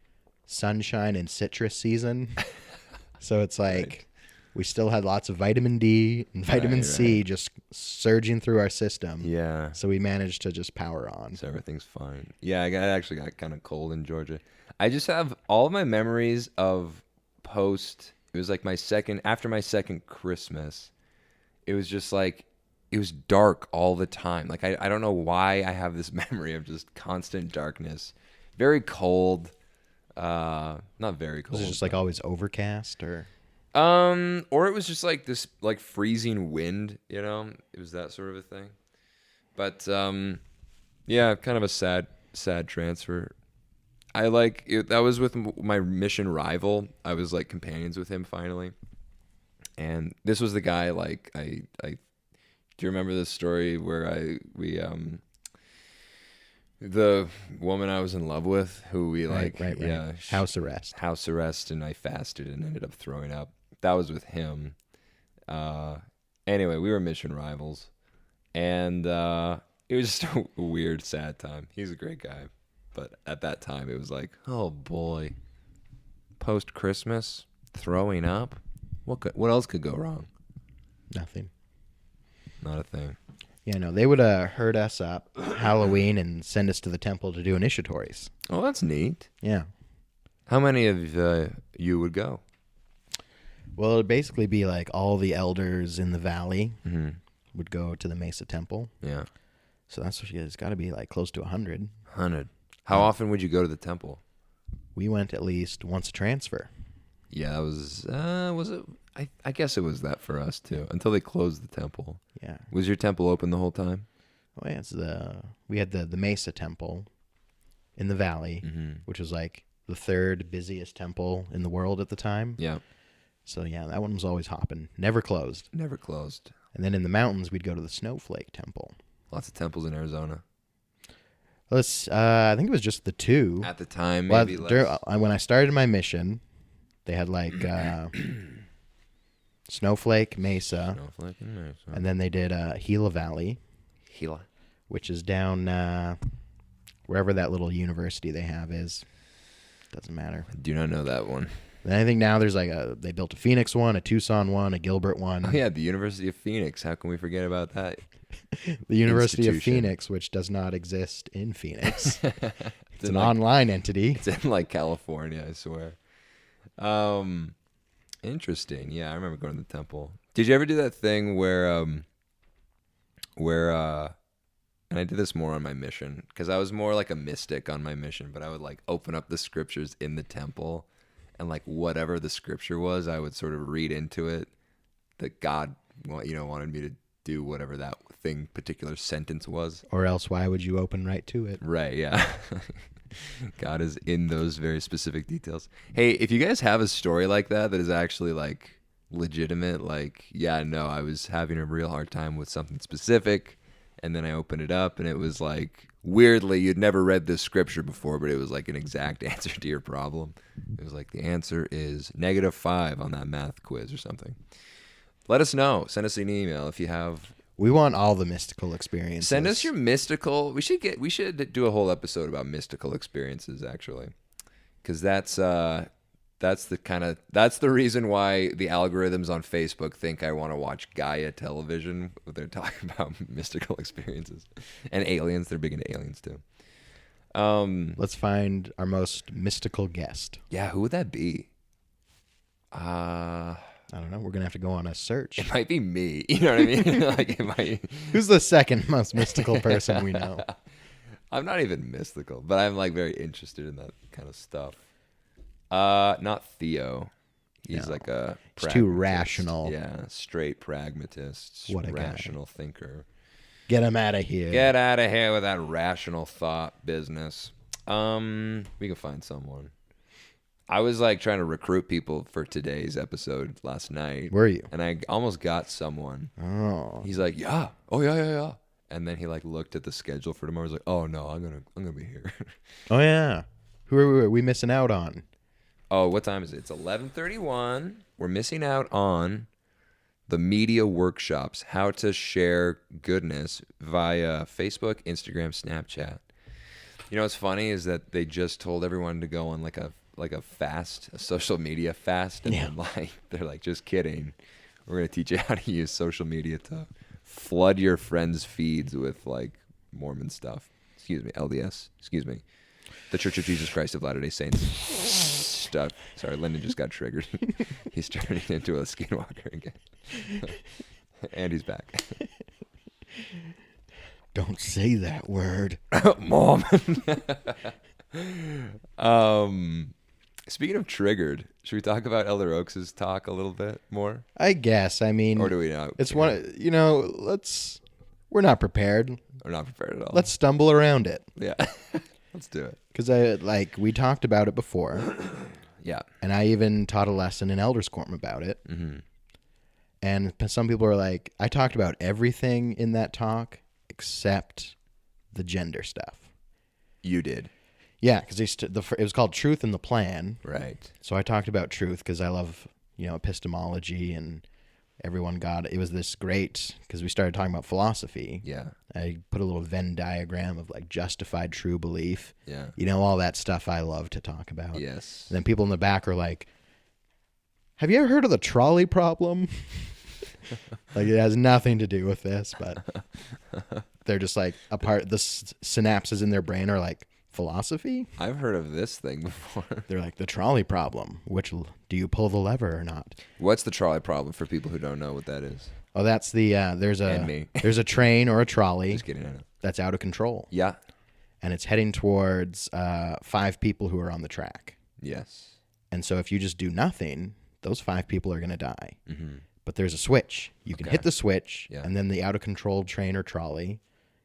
sunshine and citrus season. So it's like right. We still had lots of vitamin D and vitamin C just surging through our system. Yeah. So we managed to just power on. So everything's fine. Yeah, I actually got kind of cold in Georgia. I just have all of my memories of it was like after my second Christmas, it was just like, it was dark all the time. Like, I don't know why I have this memory of just constant darkness. Very cold. Not very cold. Was it just like always overcast or it was just like this like freezing wind, you know? It was that sort of a thing. But yeah, kind of a sad transfer. I like it, that was with my mission rival. I was like companions with him finally. And this was the guy like I do you remember this story where the woman I was in love with, who we like, right. Yeah, house arrest, and I fasted and ended up throwing up. That was with him. Anyway, we were mission rivals, and it was just a weird, sad time. He's a great guy, but at that time, it was like, oh boy, post Christmas, throwing up. What else could go wrong? Nothing. Not a thing. Yeah, no, they would herd us up Halloween and send us to the temple to do initiatories. Oh, that's neat. Yeah. How many of you would go? Well, it'd basically be like all the elders in the valley would go to the Mesa Temple. Yeah. So it's got to be like close to 100. 100. How often would you go to the temple? We went at least once a transfer. Yeah, that was it? I guess it was that for us too, until they closed the temple. Yeah. Was your temple open the whole time? Oh yeah, we had the Mesa Temple in the valley, which was like the third busiest temple in the world at the time. Yeah. So yeah, that one was always hopping. Never closed. Never closed. And then in the mountains, we'd go to the Snowflake Temple. Lots of temples in Arizona. I think it was just the two. At the time, maybe less. When I started my mission, they had like Snowflake, Mesa. Snowflake and Mesa. And then they did Gila Valley. Gila. Which is down wherever that little university they have is. Doesn't matter. I do not know that one. And I think now there's like they built a Phoenix one, a Tucson one, a Gilbert one. Oh yeah, the University of Phoenix. How can we forget about that? The University of Phoenix, which does not exist in Phoenix. It's an online entity. It's in like California, I swear. Interesting. Yeah, I remember going to the temple. Did you ever do that thing where and I did this more on my mission because I was more like a mystic on my mission, but I would like open up the scriptures in the temple and like whatever the scripture was, I would sort of read into it that God, wanted me to do whatever that particular sentence was. Or else why would you open right to it? Right, yeah. God is in those very specific details. Hey, if you guys have a story like that is actually like legitimate, like, yeah, no, I was having a real hard time with something specific, and then I opened it up and it was like, weirdly, you'd never read this scripture before, but it was like an exact answer to your problem. It was like, the answer is -5 on that math quiz or something. Let us know. Send us an email if you have. We want all the mystical experiences. Send us your mystical. We should do a whole episode about mystical experiences, actually, because that's That's the reason why the algorithms on Facebook think I want to watch Gaia television. They're talking about mystical experiences and aliens. They're big into aliens too. Let's find our most mystical guest. Yeah, who would that be? I don't know. We're gonna have to go on a search. It might be me. You know what I mean? Like it might. Who's the second most mystical person we know? I'm not even mystical, but I'm like very interested in that kind of stuff. Not Theo. He's No. like a He's too pragmatist. rational. Yeah, straight pragmatist. What a guy. rational thinker. Get him out of here. Get out of here with that rational thought business. We can find someone. I was like trying to recruit people for today's episode last night. Were you? And I almost got someone. Oh. He's like, yeah. Oh, yeah. And then he like looked at the schedule for tomorrow. He's like, oh no, I'm gonna be here. Oh yeah. Who are we missing out on? Oh, what time is it? It's 11:31. We're missing out on the media workshops, how to share goodness via Facebook, Instagram, Snapchat. You know what's funny is that they just told everyone to go on like a fast, a social media fast, and then like they're like, just kidding. We're gonna teach you how to use social media to flood your friends' feeds with like Mormon stuff. Excuse me, LDS. Excuse me, the Church of Jesus Christ of Latter-day Saints stuff. Sorry, Lyndon just got triggered. He's turning into a skinwalker again. And he's back. Don't say that word. Mom. Speaking of triggered, should we talk about Elder Oaks' talk a little bit more? I guess. I mean, Or do we not? it's one. We're not prepared. We're not prepared at all. Let's stumble around it. Yeah. Let's do it. Because we talked about it before. Yeah. And I even taught a lesson in Elders Quorum about it. Mm-hmm. And some people are like, I talked about everything in that talk except the gender stuff. You did. Yeah, because it was called Truth in the Plan. Right. So I talked about truth because I love, epistemology, and everyone it was this great, because we started talking about philosophy. Yeah. I put a little Venn diagram of like justified true belief. Yeah. All that stuff I love to talk about. Yes. And then people in the back are like, have you ever heard of the trolley problem? Like it has nothing to do with this, but they're just like the synapses in their brain are like, philosophy? I've heard of this thing before. They're like, the trolley problem. Do you pull the lever or not? What's the trolley problem for people who don't know what that is? Oh, that's the there's a train or a trolley Just kidding, I know. that's out of control. Yeah. And it's heading towards 5 people who are on the track. Yes. And so if you just do nothing, those 5 people are going to die. Mm-hmm. But there's a switch. You can hit the switch, Yeah. and then the out of control train or trolley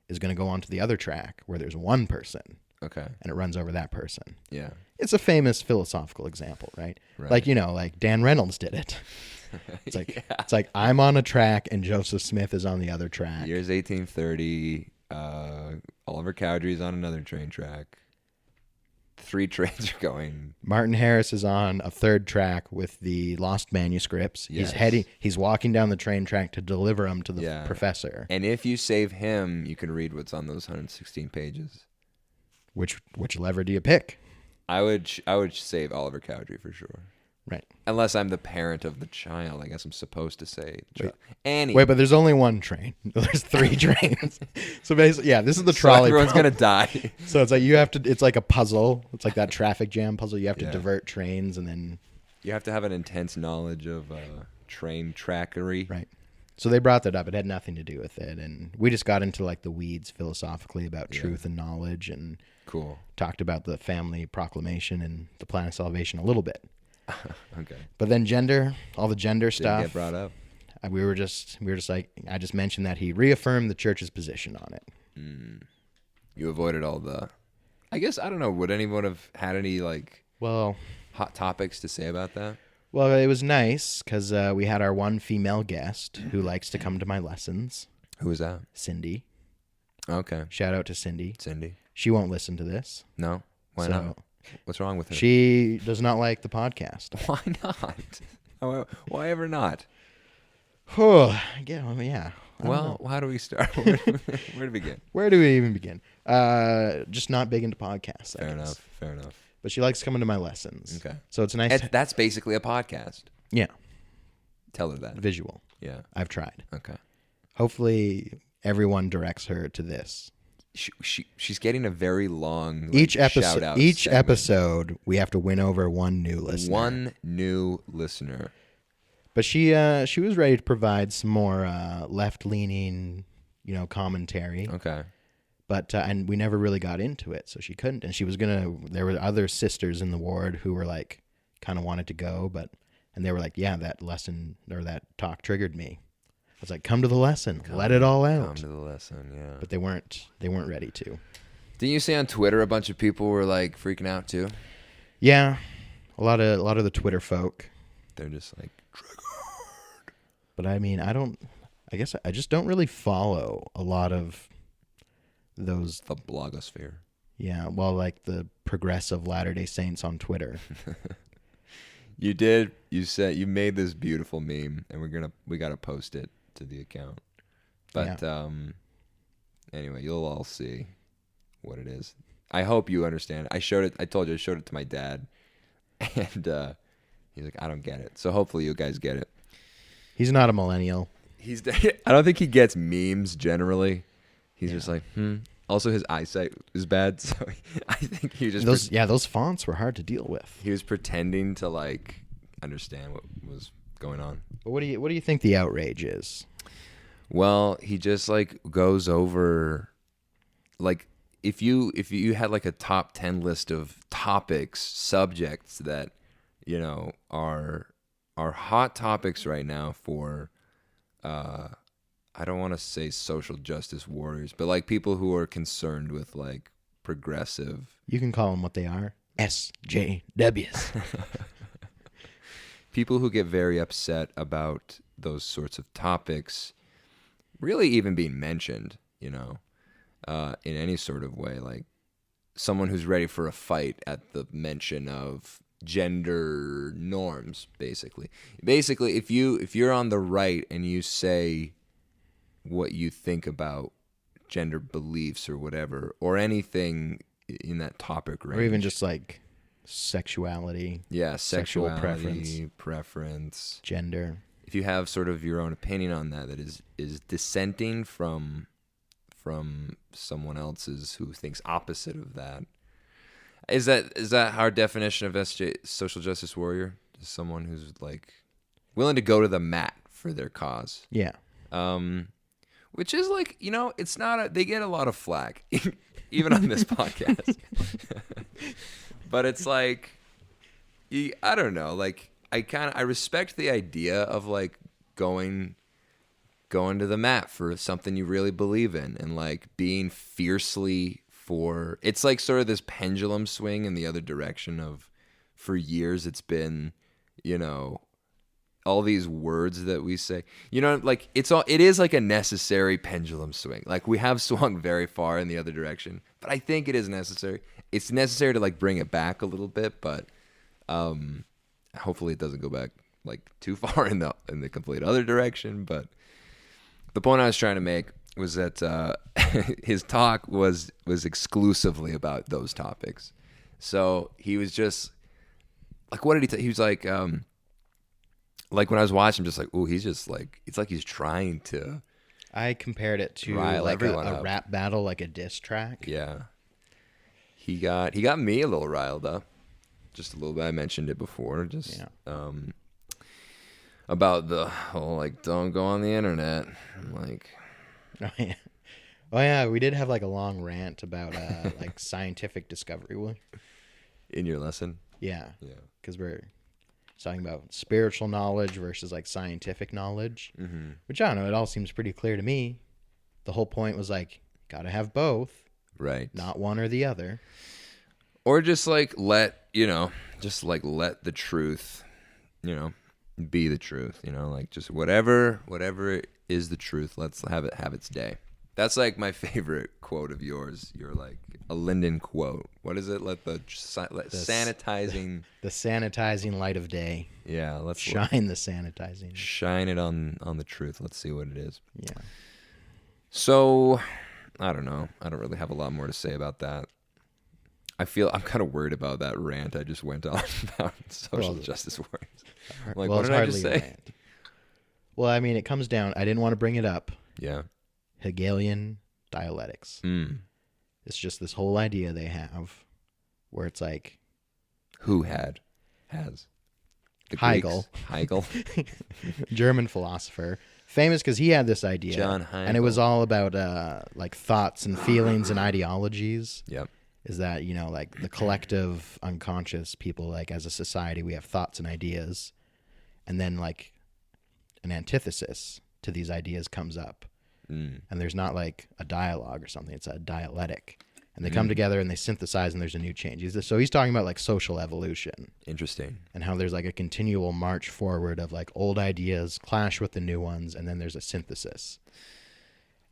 is going to go onto the other track where there's one person. Okay. And it runs over that person. Yeah. It's a famous philosophical example, right? Right. Like Dan Reynolds did it. It's like it's like I'm on a track and Joseph Smith is on the other track. Year's 1830. Oliver Cowdery's on another train track. 3 trains are going. Martin Harris is on a 3rd track with the lost manuscripts. Yes. He's walking down the train track to deliver them to the professor. And if you save him, you can read what's on those 116 pages. Which lever do you pick? I would save Oliver Cowdery for sure. Right. Unless I'm the parent of the child, I guess I'm supposed to say. Wait, but there's only one train. There's 3 trains. So basically, this is the trolley. So everyone's gonna die. So it's like it's like a puzzle. It's like that traffic jam puzzle. You have to divert trains, and then you have to have an intense knowledge of train trackery. Right. So they brought that up. It had nothing to do with it, and we just got into like the weeds philosophically about truth and knowledge, and talked about the family proclamation and the plan of salvation a little bit. Okay. But then gender, all the gender stuff get brought up. We were just like, I just mentioned that he reaffirmed the church's position on it. You avoided all the. I guess I don't know. Would anyone have had any hot topics to say about that? Well, it was nice because we had our one female guest who likes to come to my lessons. Who was that? Cindy. Okay. Shout out to Cindy. Cindy. She won't listen to this. No. Why not? What's wrong with her? She does not like the podcast. Why not? Why ever not? Yeah. Well, how do we start? Where to begin? Where do we even begin? Just not big into podcasts. Fair enough. but she likes coming to my lessons. Okay. So it's nice. That's basically a podcast. Yeah. Tell her that. Visual. Yeah. I've tried. Okay. Hopefully everyone directs her to this. She's getting a very long Each shout episode, out each segment. episode, we have to win over one new listener. One new listener. But she was ready to provide some more left leaning, commentary. Okay. But and we never really got into it, so she couldn't. And she was gonna. There were other sisters in the ward who were like, kind of wanted to go, and they were like, yeah, that lesson or that talk triggered me. I was like, come to the lesson, let it all out. Come to the lesson, yeah. But they weren't ready to. Didn't you see on Twitter a bunch of people were like freaking out too? Yeah, a lot of the Twitter folk. They're just like triggered. But I mean, I guess I just don't really follow a lot of those. The blogosphere. Yeah, well, like the progressive Latter-day Saints on Twitter. You did. You said you made this beautiful meme, and we gotta post it to the account. But anyway, you'll all see what it is. I hope you understand. I told you I showed it to my dad, and he's like, I don't get it. So hopefully you guys get it. He's not a millennial. I don't think he gets memes generally. He's just like, Also, his eyesight is bad, so I think he just those fonts were hard to deal with. he was pretending to like understand what was going on. But what do you think the outrage is? Well, he just like goes over, like if you had like a top 10 list of topics, subjects that are hot topics right now for I don't want to say social justice warriors, but like people who are concerned with like progressive. You can call them what they are. SJWs. People who get very upset about those sorts of topics really even being mentioned, in any sort of way. Like someone who's ready for a fight at the mention of gender norms, basically. Basically, if you're on the right and you say what you think about gender beliefs or whatever, or anything in that topic range. Or even just like sexuality. Yeah, sexual sexuality, preference. Gender. If you have sort of your own opinion on that is dissenting from someone else's who thinks opposite of that. Is that our definition of social justice warrior? Is someone who's like willing to go to the mat for their cause. Yeah. Which is like, it's not they get a lot of flack, even on this podcast. But it's like, I don't know, like I respect the idea of like going to the mat for something you really believe in and like being fiercely for, it's like sort of this pendulum swing in the other direction of, for years it's been, all these words that we say, like it is like a necessary pendulum swing. Like we have swung very far in the other direction, but I think it is necessary. It's necessary to like bring it back a little bit, but hopefully it doesn't go back like too far in the complete other direction. But the point I was trying to make was that his talk was exclusively about those topics. So he was just like, what did he he was like when I was watching, I'm just like, ooh, he's just like, it's like he's trying to. I compared it to like a rap battle, like a diss track. Yeah. He got me a little riled up. Just a little bit. I mentioned it before. Just about the whole like, don't go on the internet. I'm like, oh yeah, we did have like a long rant about like scientific discovery. In your lesson? Yeah. Because we're talking about spiritual knowledge versus like scientific knowledge, which I don't know. It all seems pretty clear to me. The whole point was like, gotta have both, right? Not one or the other. Or just like let the truth, be the truth. Like just whatever is the truth. Let's have it have its day. That's like my favorite quote of yours. You're like a Lyndon quote. What is it? Let sanitizing the sanitizing light of day. Yeah, let's shine the sanitizing. Shine it on the truth. Let's see what it is. Yeah. So, I don't know. I don't really have a lot more to say about that. I'm kind of worried about that rant I just went on about social justice warriors. Like, well, what it's did I just hardly a say? rant. Well, I mean, it comes down. I didn't want to bring it up. Yeah. Hegelian dialectics. Mm. It's just this whole idea they have, where it's like Who has the Hegel, Greeks? Hegel, German philosopher, famous because he had this idea, John Hegel. and it was all about like thoughts and feelings and ideologies. Yep. Is that, you know, like the collective unconscious people, like as a society, we have thoughts and ideas, and then like an antithesis to these ideas comes up, and there's not like a dialogue or something; it's a dialectic, and they come together and they synthesize, and there's a new change. So he's talking about like social evolution. Interesting. And how there's like a continual march forward of like old ideas clash with the new ones, and then there's a synthesis.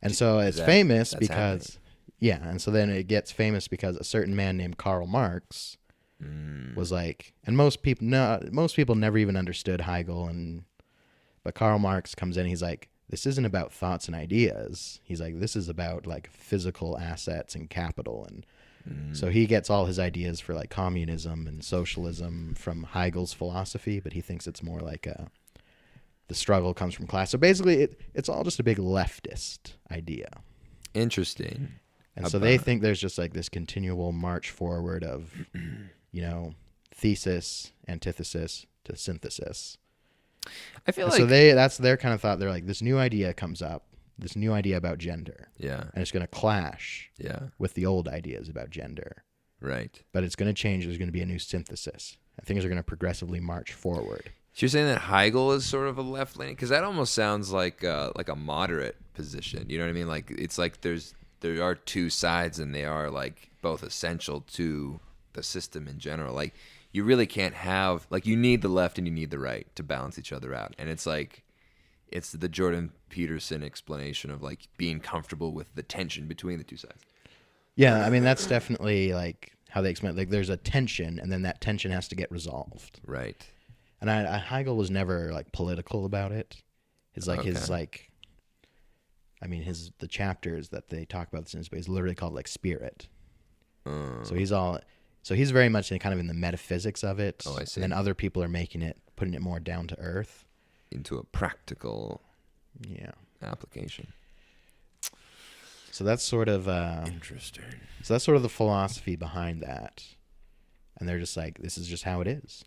And so it's famous because happening. Yeah, and so then it gets famous because a certain man named Karl Marx was like, and most people never even understood Hegel, but Karl Marx comes in and he's like, this isn't about thoughts and ideas. He's like, this is about like physical assets and capital. And so he gets all his ideas for like communism and socialism from Hegel's philosophy, but he thinks it's more like the struggle comes from class. So basically it's all just a big leftist idea. Interesting. And so they think there's just like this continual march forward of, you know, thesis, antithesis to synthesis. I feel and like so that's their kind of thought. They're like, this new idea comes up, this new idea about gender. Yeah. And it's going to clash Yeah. with the old ideas about gender. Right. But it's going to change. There's going to be a new synthesis. And things are going to progressively march forward. So you're saying that Hegel is sort of a left leaning? Because that almost sounds like a moderate position. You know what I mean? Like it's like there are two sides, and they are like both essential to the system in general. Like you really can't have, like, you need the left and you need the right to balance each other out. And it's like, it's the Jordan Peterson explanation of like being comfortable with the tension between the two sides. Yeah, I mean, that's definitely like how they explain it. Like there's a tension, and then that tension has to get resolved. Right. And Hegel was never like political about it. The chapters that they talk about this in is literally called like spirit. So he's very much kind of in the metaphysics of it. Oh, I see. And then other people are putting it more down to earth. Into a practical application. So that's sort of interesting. So that's sort of the philosophy behind that. And they're just like, this is just how it is.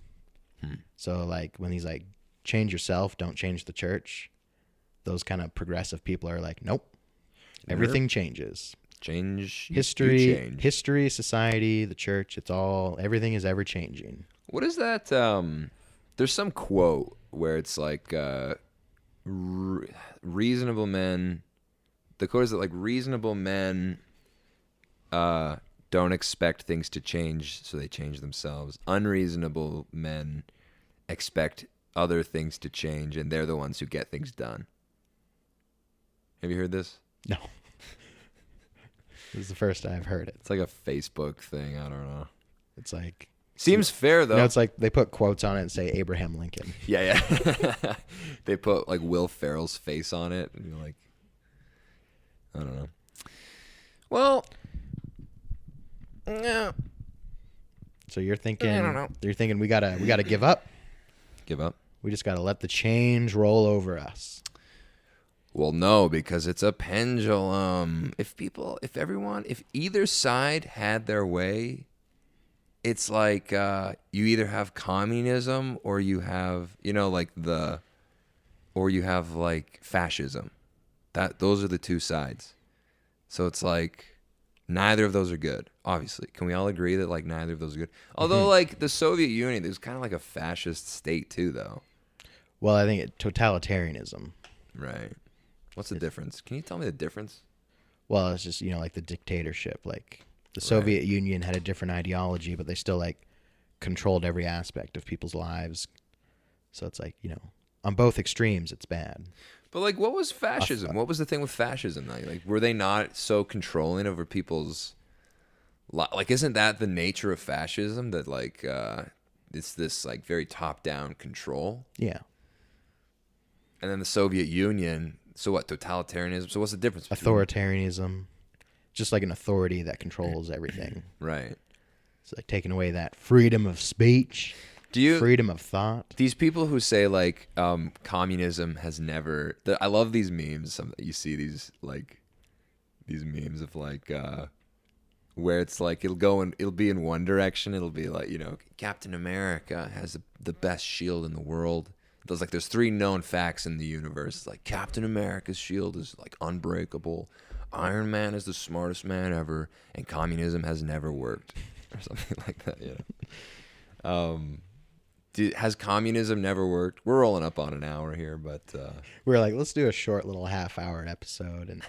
So like when he's like, change yourself, don't change the church, those kind of progressive people are like, nope, everything changes. Change. History, society, the church, everything is ever changing. What is that? There's some quote where it's like reasonable men. The quote is that like reasonable men don't expect things to change, so they change themselves. Unreasonable men expect other things to change, and they're the ones who get things done. Have you heard this? No. This is the first time I've heard it. It's like a Facebook thing. I don't know. It's like... Seems fair, though. You know, it's like they put quotes on it and say Abraham Lincoln. Yeah. They put like Will Ferrell's face on it, and you're like, I don't know. Well... Yeah. So you're thinking? I don't know. You're thinking we gotta give up. Give up. We just gotta let the change roll over us. Well, no, because it's a pendulum. If either side had their way, it's like you either have communism or you have, or you have like fascism. Those are the two sides. So it's like neither of those are good, obviously. Can we all agree that like neither of those are good? Although like the Soviet Union, there's kind of like a fascist state too, though. Well, I think totalitarianism. Right. What's the difference? Can you tell me the difference? Well, it's just, like the dictatorship. Like the Soviet Union had a different ideology, but they still like controlled every aspect of people's lives. So it's like, on both extremes, it's bad. But like, what was fascism? What was the thing with fascism? Like, were they not so controlling over people's like? Isn't that the nature of fascism? That like, it's this like very top-down control. Yeah. And then the Soviet Union. So what? Totalitarianism. So what's the difference? Authoritarianism, just like an authority that controls everything. Right. It's like taking away that freedom of speech, freedom of thought. These people who say like communism has never. I love these memes. You see these memes of like where it's like it'll be in one direction. It'll be like, Captain America has the best shield in the world. There's 3 known facts in the universe. It's like Captain America's shield is like unbreakable. Iron Man is the smartest man ever, and communism has never worked, or something like that. Has communism never worked? We're rolling up on an hour here, but we're like, let's do a short little half-hour episode and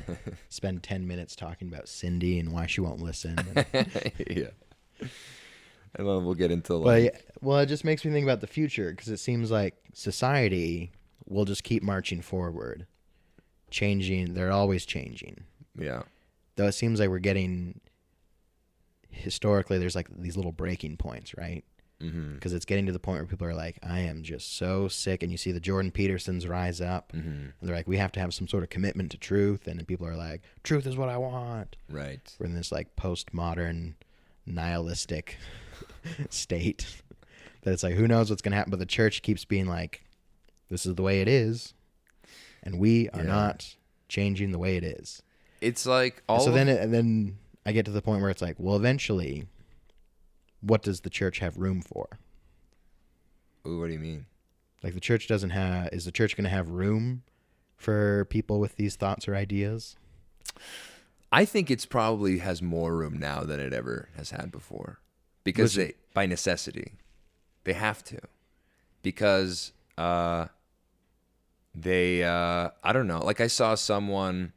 spend 10 minutes talking about Cindy and why she won't listen. Yeah. And then we'll get into Well, it just makes me think about the future, because it seems like society will just keep marching forward, changing. They're always changing. Yeah. Though it seems like we're getting, historically, there's like these little breaking points, right? Because it's getting to the point where people are like, I am just so sick. And you see the Jordan Petersons rise up. And they're like, we have to have some sort of commitment to truth. And then people are like, truth is what I want. Right. We're in this like postmodern, nihilistic state that it's like, who knows what's going to happen. But the church keeps being like, this is the way it is. And we are not changing the way it is. It's like then I get to the point where it's like, well, eventually, what does the church have room for? Ooh, what do you mean? Like the church doesn't have, is the church going to have room for people with these thoughts or ideas? I think it's probably has more room now than it ever has had before, because by necessity, they have to, because I don't know. Like I saw someone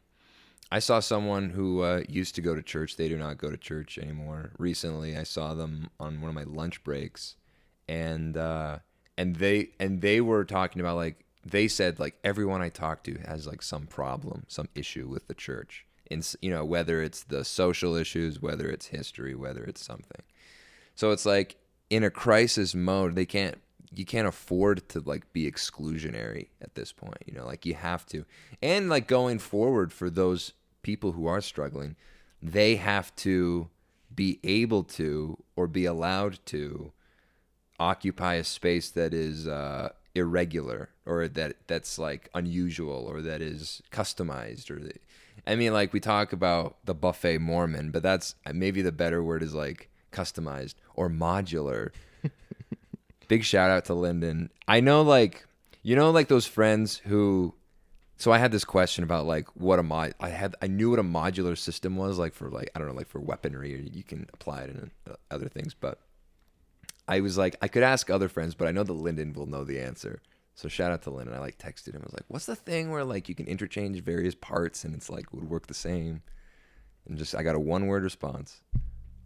who used to go to church. They do not go to church anymore. Recently, I saw them on one of my lunch breaks, and they were talking about, like, they said like everyone I talk to has like some problem, some issue with the church. Whether it's the social issues, whether it's history, whether it's something. So it's like in a crisis mode, you can't afford to like be exclusionary at this point. Like you have to, and like going forward for those people who are struggling, they have to be able to or be allowed to occupy a space that is irregular, or that's like unusual, or that is customized, like we talk about the buffet Mormon, but that's maybe the better word is like customized or modular. Big shout out to Lyndon. I know, like, like those friends who. So I had this question about like what I knew what a modular system was, like for like, I don't know, like for weaponry, or you can apply it in other things. But I was like, I could ask other friends, but I know that Lyndon will know the answer. So shout out to Lyndon. I like texted him. I was like, what's the thing where like you can interchange various parts and it's like would work the same? And I got a 1-word response: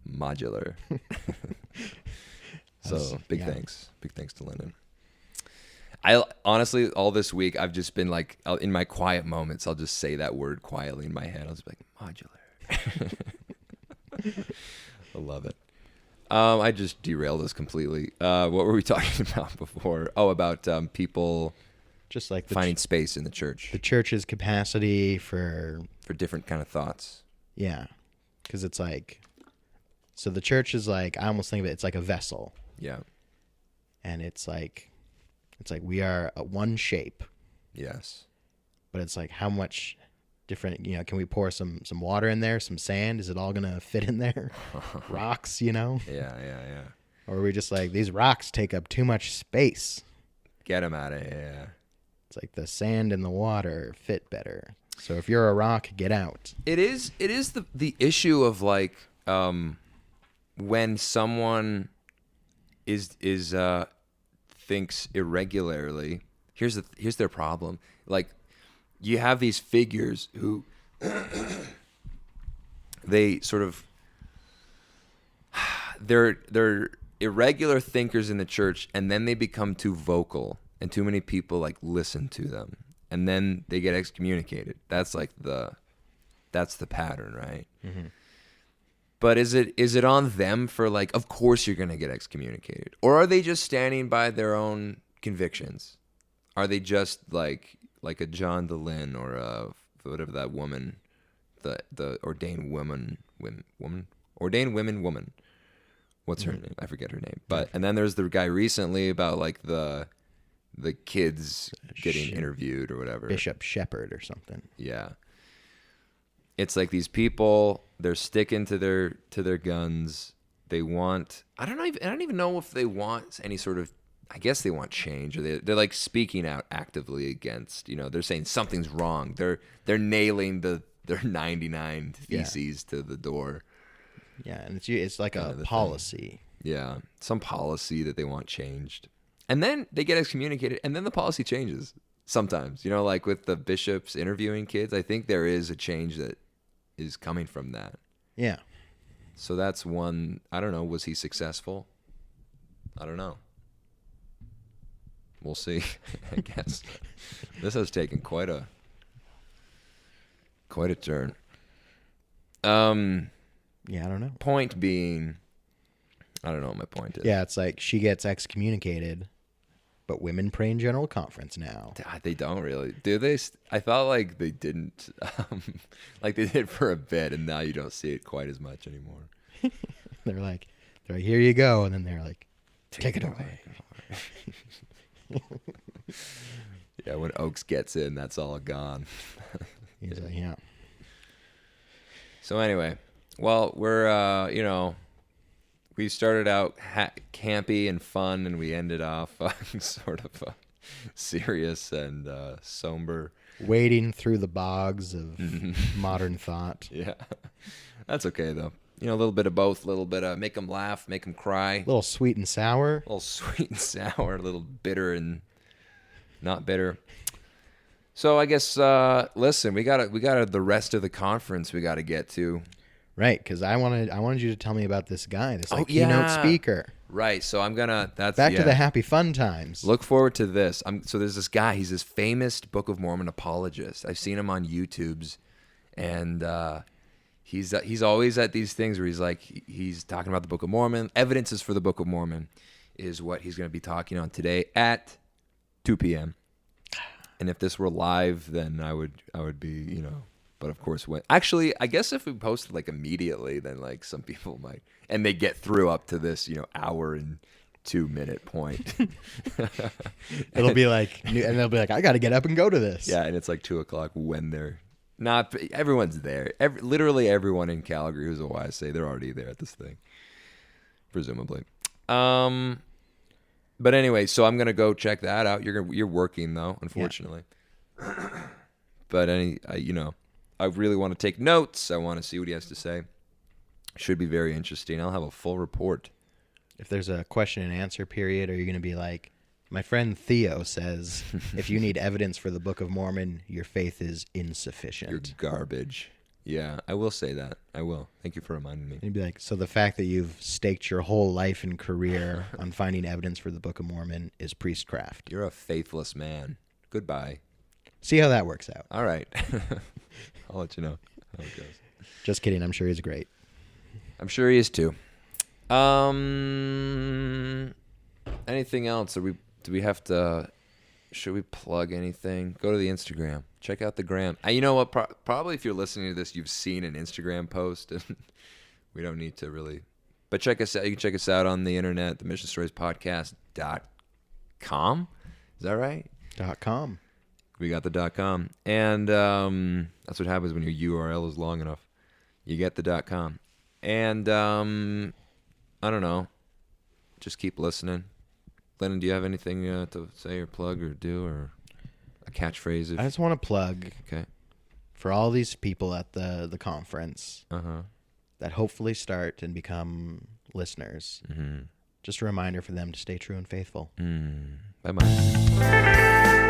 modular. So big thanks to Lyndon. I honestly, all this week, I've just been like, in my quiet moments, I'll just say that word quietly in my head. I'll just be like, modular. I love it. I just derailed us completely. What were we talking about before? Oh, about people just like finding space in the church. The church's capacity for different kind of thoughts. Yeah. Because it's like, so the church is like, I almost think of it, it's like a vessel. Yeah. And it's like we are a one shape. Yes. But it's like, how much different, can we pour some water in there, some sand? Is it all going to fit in there? Rocks, Yeah. Or are we just like, these rocks take up too much space? Get them out of here. It's like the sand and the water fit better. So if you're a rock, get out. It is the issue of like, when someone thinks irregularly, here's their problem. Like, you have these figures who they sort of they're irregular thinkers in the church, and then they become too vocal, and too many people like listen to them, and then they get excommunicated. That's the pattern, right? Mm-hmm. But is it on them for like, of course you're going to get excommunicated? Or are they just standing by their own convictions? Are they just like a John DeLynn or whatever that woman, the ordained woman, what's her name? I forget her name. But and then there's the guy recently about like the kids getting interviewed or whatever. Bishop Shepherd or something. Yeah. It's like these people, they're sticking to their guns. They want, I don't even know if they want any sort of, I guess they want change, or they're like speaking out actively against, they're saying something's wrong. They're nailing their 99 theses to the door. Yeah, and it's like a policy. Yeah, some policy that they want changed. And then they get excommunicated, and then the policy changes sometimes. Like with the bishops interviewing kids, I think there is a change that is coming from that. Yeah. So that's one. I don't know. Was he successful? I don't know. We'll see. I guess this has taken quite a turn. Yeah, I don't know. Point being, I don't know what my point is. Yeah, it's like she gets excommunicated, but women pray in General Conference now. They don't really, do they? I thought like they didn't, like they did for a bit, and now you don't see it quite as much anymore. They're like, here you go, and then they're like, take it away. Yeah, when Oaks gets in, that's all gone. He's like, yeah. So anyway, well, we're we started out campy and fun, and we ended off sort of serious and somber. Wading through the bogs of modern thought. Yeah, that's okay though. A little bit of both. A little bit of make them laugh, make them cry. A little sweet and sour. A little sweet and sour. A little bitter and not bitter. So I guess listen, we got the rest of the conference we got to get to. Right, because I wanted you to tell me about this guy, this keynote speaker. Right, so I'm gonna back to the happy fun times. Look forward to this. So there's this guy. He's this famous Book of Mormon apologist. I've seen him on YouTube's, and he's always at these things where he's talking about the Book of Mormon. Evidences for the Book of Mormon is what he's going to be talking on today at 2 p.m. And if this were live, then I would be, But of course, I guess if we posted like immediately, then like some people might, and they get through up to this, hour and 2 minute point. It'll be like, and they'll be like, I got to get up and go to this. Yeah, and it's like 2:00 when they're not. Everyone's there. Literally everyone in Calgary who's a YSA, they're already there at this thing, presumably. But anyway, so I'm gonna go check that out. You're working though, unfortunately. Yeah. But I really want to take notes. I want to see what he has to say. Should be very interesting. I'll have a full report. If there's a question and answer period, are you going to be like, my friend Theo says, if you need evidence for the Book of Mormon, your faith is insufficient. You're garbage. Yeah, I will say that. I will. Thank you for reminding me. And you'd be like, so the fact that you've staked your whole life and career on finding evidence for the Book of Mormon is priestcraft. You're a faithless man. Goodbye. See how that works out. All right. I'll let you know how it goes. Just kidding. I'm sure he's great. I'm sure he is too. Anything else? Do we have to? Should we plug anything? Go to the Instagram. Check out the gram. You know what? Probably if you're listening to this, you've seen an Instagram post, and we don't need to really. But check us out. You can check us out on the internet, themissionstoriespodcast.com. Is that right? .com. We got the .com, and that's what happens when your URL is long enough. You get the .com, and I don't know. Just keep listening. Lyndon, do you have anything to say or plug or do or a catchphrase? I just want to plug. Okay. For all these people at the conference that hopefully start and become listeners. Mm-hmm. Just a reminder for them to stay true and faithful. Bye-bye.